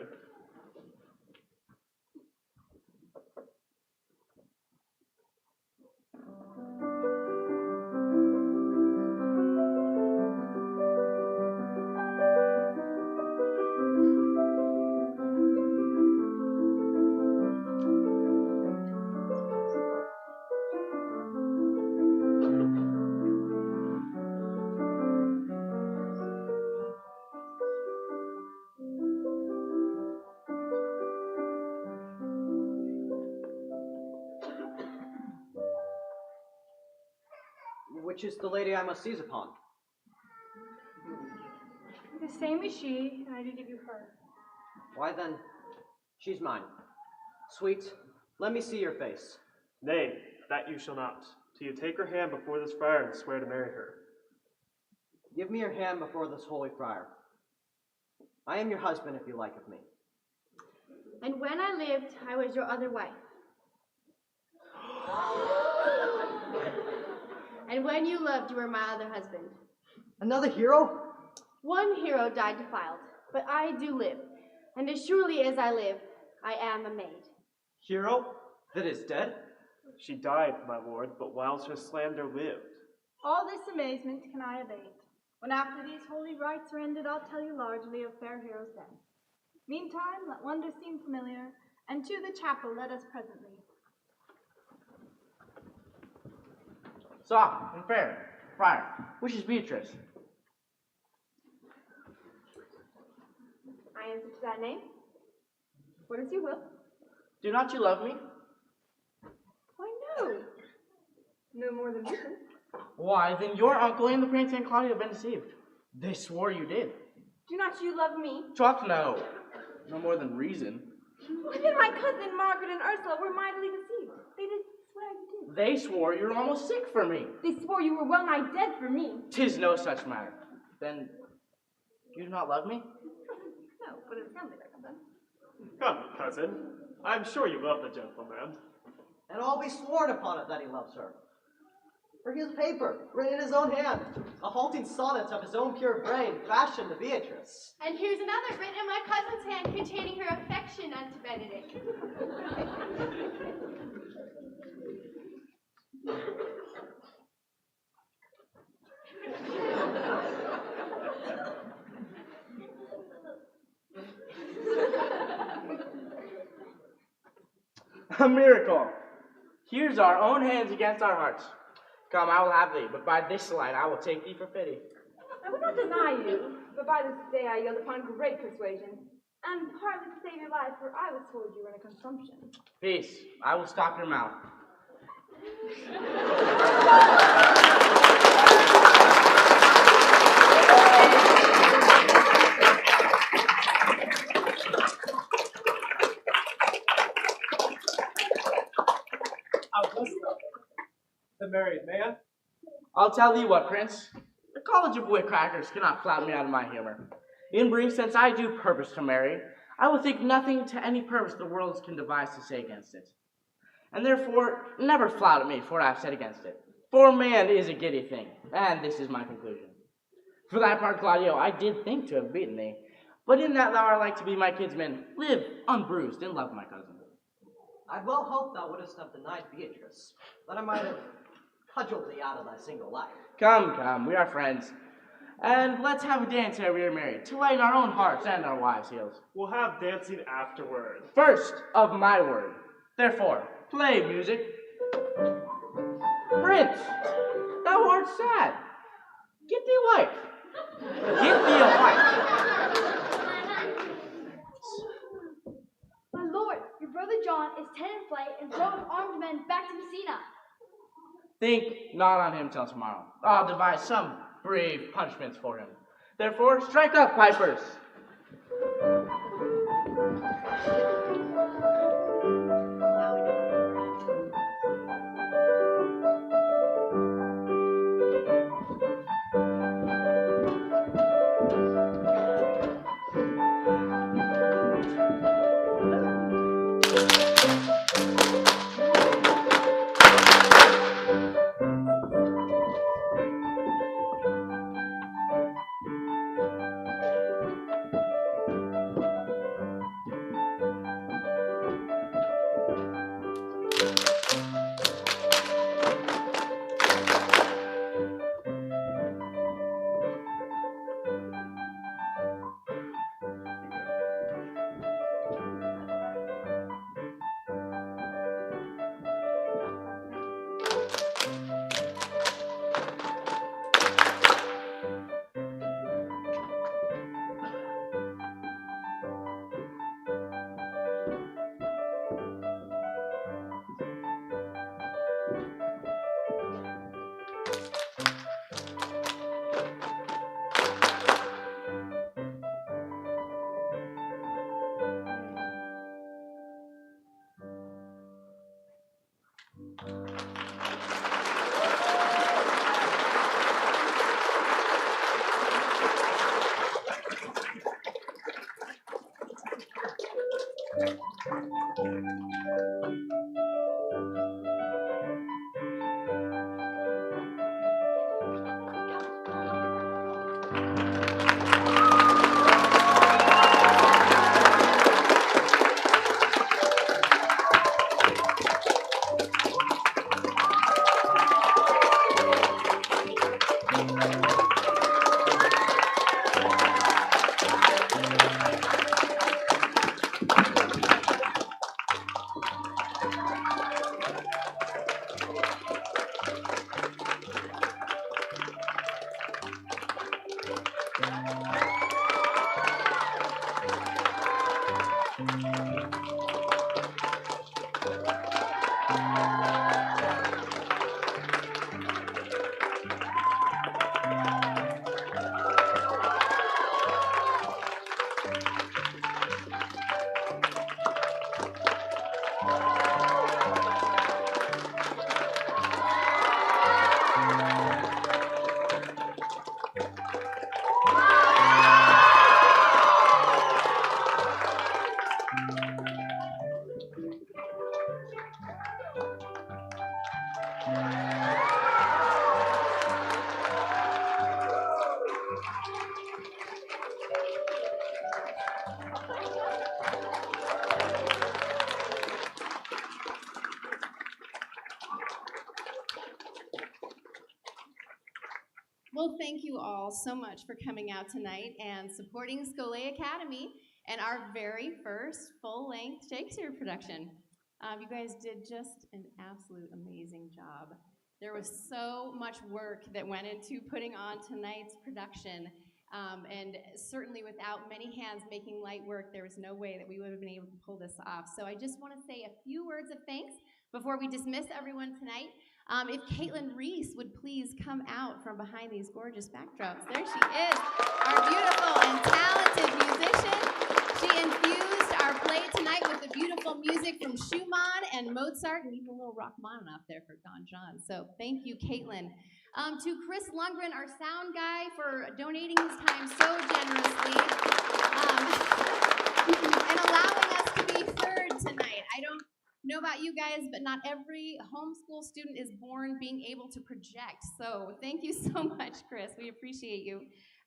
Which is the lady I must seize upon? The same as she, and I do give you her. Why then, she's mine. Sweet, let me see your face. Nay, that you shall not, till you take her hand before this friar and swear to marry her. Give me your hand before this holy friar. I am your husband if you like of me. And when I lived, I was your other wife. And when you loved, you were my other husband. Another hero? One hero died defiled, but I do live. And as surely as I live, I am a maid. Hero that is dead? She died, my lord, but whilst her slander lived. All this amazement can I abate. When after these holy rites are ended, I'll tell you largely of fair hero's death. Meantime, let wonder seem familiar, and to the chapel let us presently. Soft and fair, friar, which is Beatrice? I answer to that name. What is your will? Do not you love me? Why, no. No more than reason. Why, then your uncle and the Prince and Claudia have been deceived. They swore you did. Do not you love me? Troth, no. No more than reason. Why, then my cousin Margaret and Ursula were mightily deceived. They did swear you did. They swore you were almost sick for me. They swore you were well nigh dead for me. 'Tis no such matter. Then, you do not love me? No, but it sounded like them. Come, cousin. I'm sure you love the gentleman. And I'll be sworn upon it that he loves her. For his paper, written in his own hand, a halting sonnet of his own pure brain, fashioned to Beatrice. And here's another written in my cousin's hand containing her affection unto Benedict. A miracle. Here's our own hands against our hearts. Come, I will have thee, but by this light I will take thee for pity. I would not deny you, but by this day I yield upon great persuasion, and partly to save your life, for I was told you were in a consumption. Peace. I will stop your mouth. The married man? I'll tell thee what, Prince. The College of Wit Crackers cannot flout me out of my humor. In brief, since I do purpose to marry, I will think nothing to any purpose the world can devise to say against it. And therefore, never flout at me, for I have said against it. For man is a giddy thing, and this is my conclusion. For thy part, Claudio, I did think to have beaten thee, but in that thou art like to be my kinsman, live unbruised and love my cousin. I'd well hope thou wouldst have denied Beatrice, that I might have cudgeled thee out of thy single life. Come, we are friends. And let's have a dance ere we are married, to lighten our own hearts and our wives' heels. We'll have dancing afterward. First of my word. Therefore, play music. Prince, thou art sad. Get thee a wife. Get thee a wife. My lord, your brother John is 10 in flight and brought armed men back to Messina. Think not on him till tomorrow. I'll devise some brave punishments for him. Therefore, strike up, pipers. Well, thank you all so much for coming out tonight and supporting Schole Academy and our very first full-length Shakespeare production. You guys did just an absolute amazing job. There was so much work that went into putting on tonight's production, and certainly without many hands making light work, there was no way that we would have been able to pull this off. So I just want to say a few words of thanks before we dismiss everyone tonight. If Caitlin Reese would please come out from behind these gorgeous backdrops. There she is, our beautiful and talented musician. She infused our play tonight with the beautiful music from Schumann and Mozart, and even a little Rachmaninoff there for Don John. So thank you, Caitlin. To Chris Lundgren, our sound guy, for donating his time so generously and allowing us to be third tonight. I don't know about you guys, but not every homeschool student is born being able to project. So thank you so much, Chris. We appreciate you.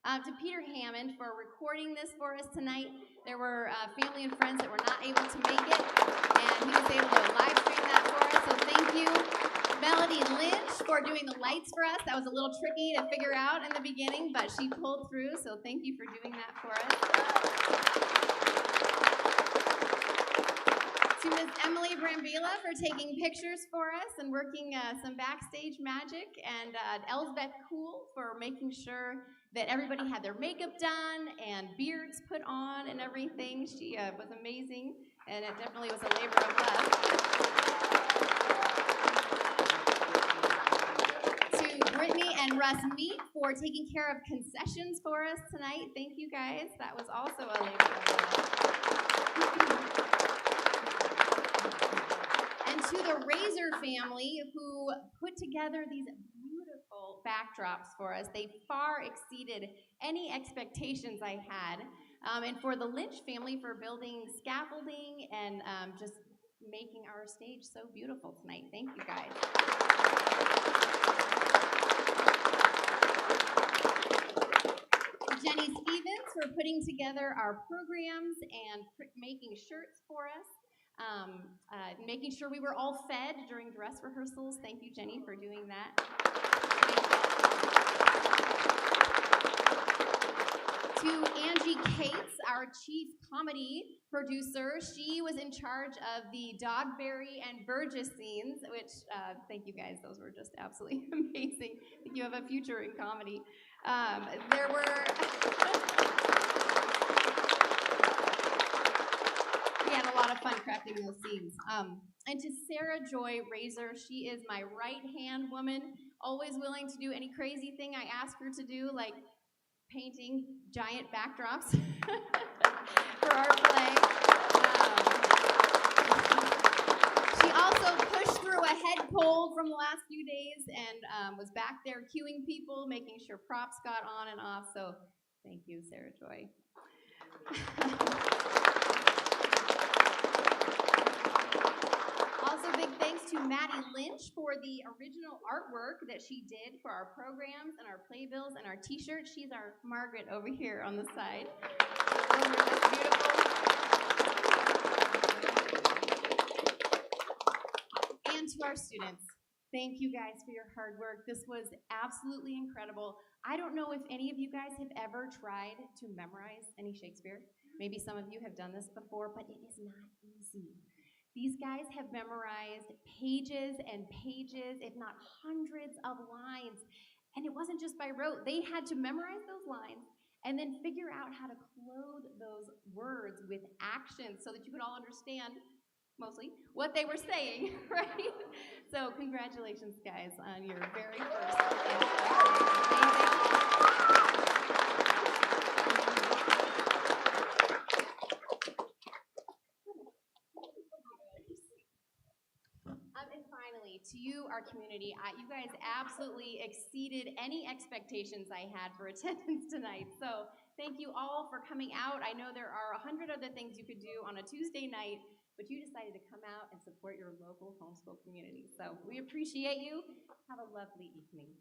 To Peter Hammond for recording this for us tonight. There were family and friends that were not able to make it, and he was able to live stream that for us, so thank you. Melody Lynch for doing the lights for us. That was a little tricky to figure out in the beginning, but she pulled through, so thank you for doing that for us. To Ms. Emily Brambila for taking pictures for us and working some backstage magic, and Elsbeth Kuhl for making sure that everybody had their makeup done and beards put on and everything. She was amazing, and it definitely was a labor of love. To Brittany and Russ Meat for taking care of concessions for us tonight. Thank you guys. That was also a labor of love. And to the Razor family who put together these beautiful backdrops for us. They far exceeded any expectations I had. And for the Lynch family for building scaffolding and just making our stage so beautiful tonight. Thank you guys. Jenny Stevens for putting together our programs and making shirts for us. Making sure we were all fed during dress rehearsals. Thank you, Jenny, for doing that. To Angie Cates, our chief comedy producer. She was in charge of the Dogberry and Burgess scenes, which, thank you guys, those were just absolutely amazing. I think you have a future in comedy. There were... We had a lot of fun crafting those scenes. And to Sarah Joy Razor, she is my right-hand woman, always willing to do any crazy thing I ask her to do, like painting giant backdrops for our play. She also pushed through a head cold from the last few days and was back there cueing people, making sure props got on and off. So thank you, Sarah Joy. Maddie Lynch for the original artwork that she did for our programs and our playbills and our t-shirts. She's our Margaret over here on the side. That's beautiful. And to our students, thank you guys for your hard work. This was absolutely incredible. I don't know if any of you guys have ever tried to memorize any Shakespeare. Maybe some of you have done this before, but it is not easy. These guys have memorized pages and pages, if not hundreds of lines. And it wasn't just by rote. They had to memorize those lines and then figure out how to clothe those words with action so that you could all understand, mostly, what they were saying, right? So congratulations, guys, on your very first and finally, to you, our community, you guys absolutely exceeded any expectations I had for attendance tonight. So thank you all for coming out. I know there are 100 other things you could do on a Tuesday night, but you decided to come out and support your local homeschool community. So we appreciate you. Have a lovely evening.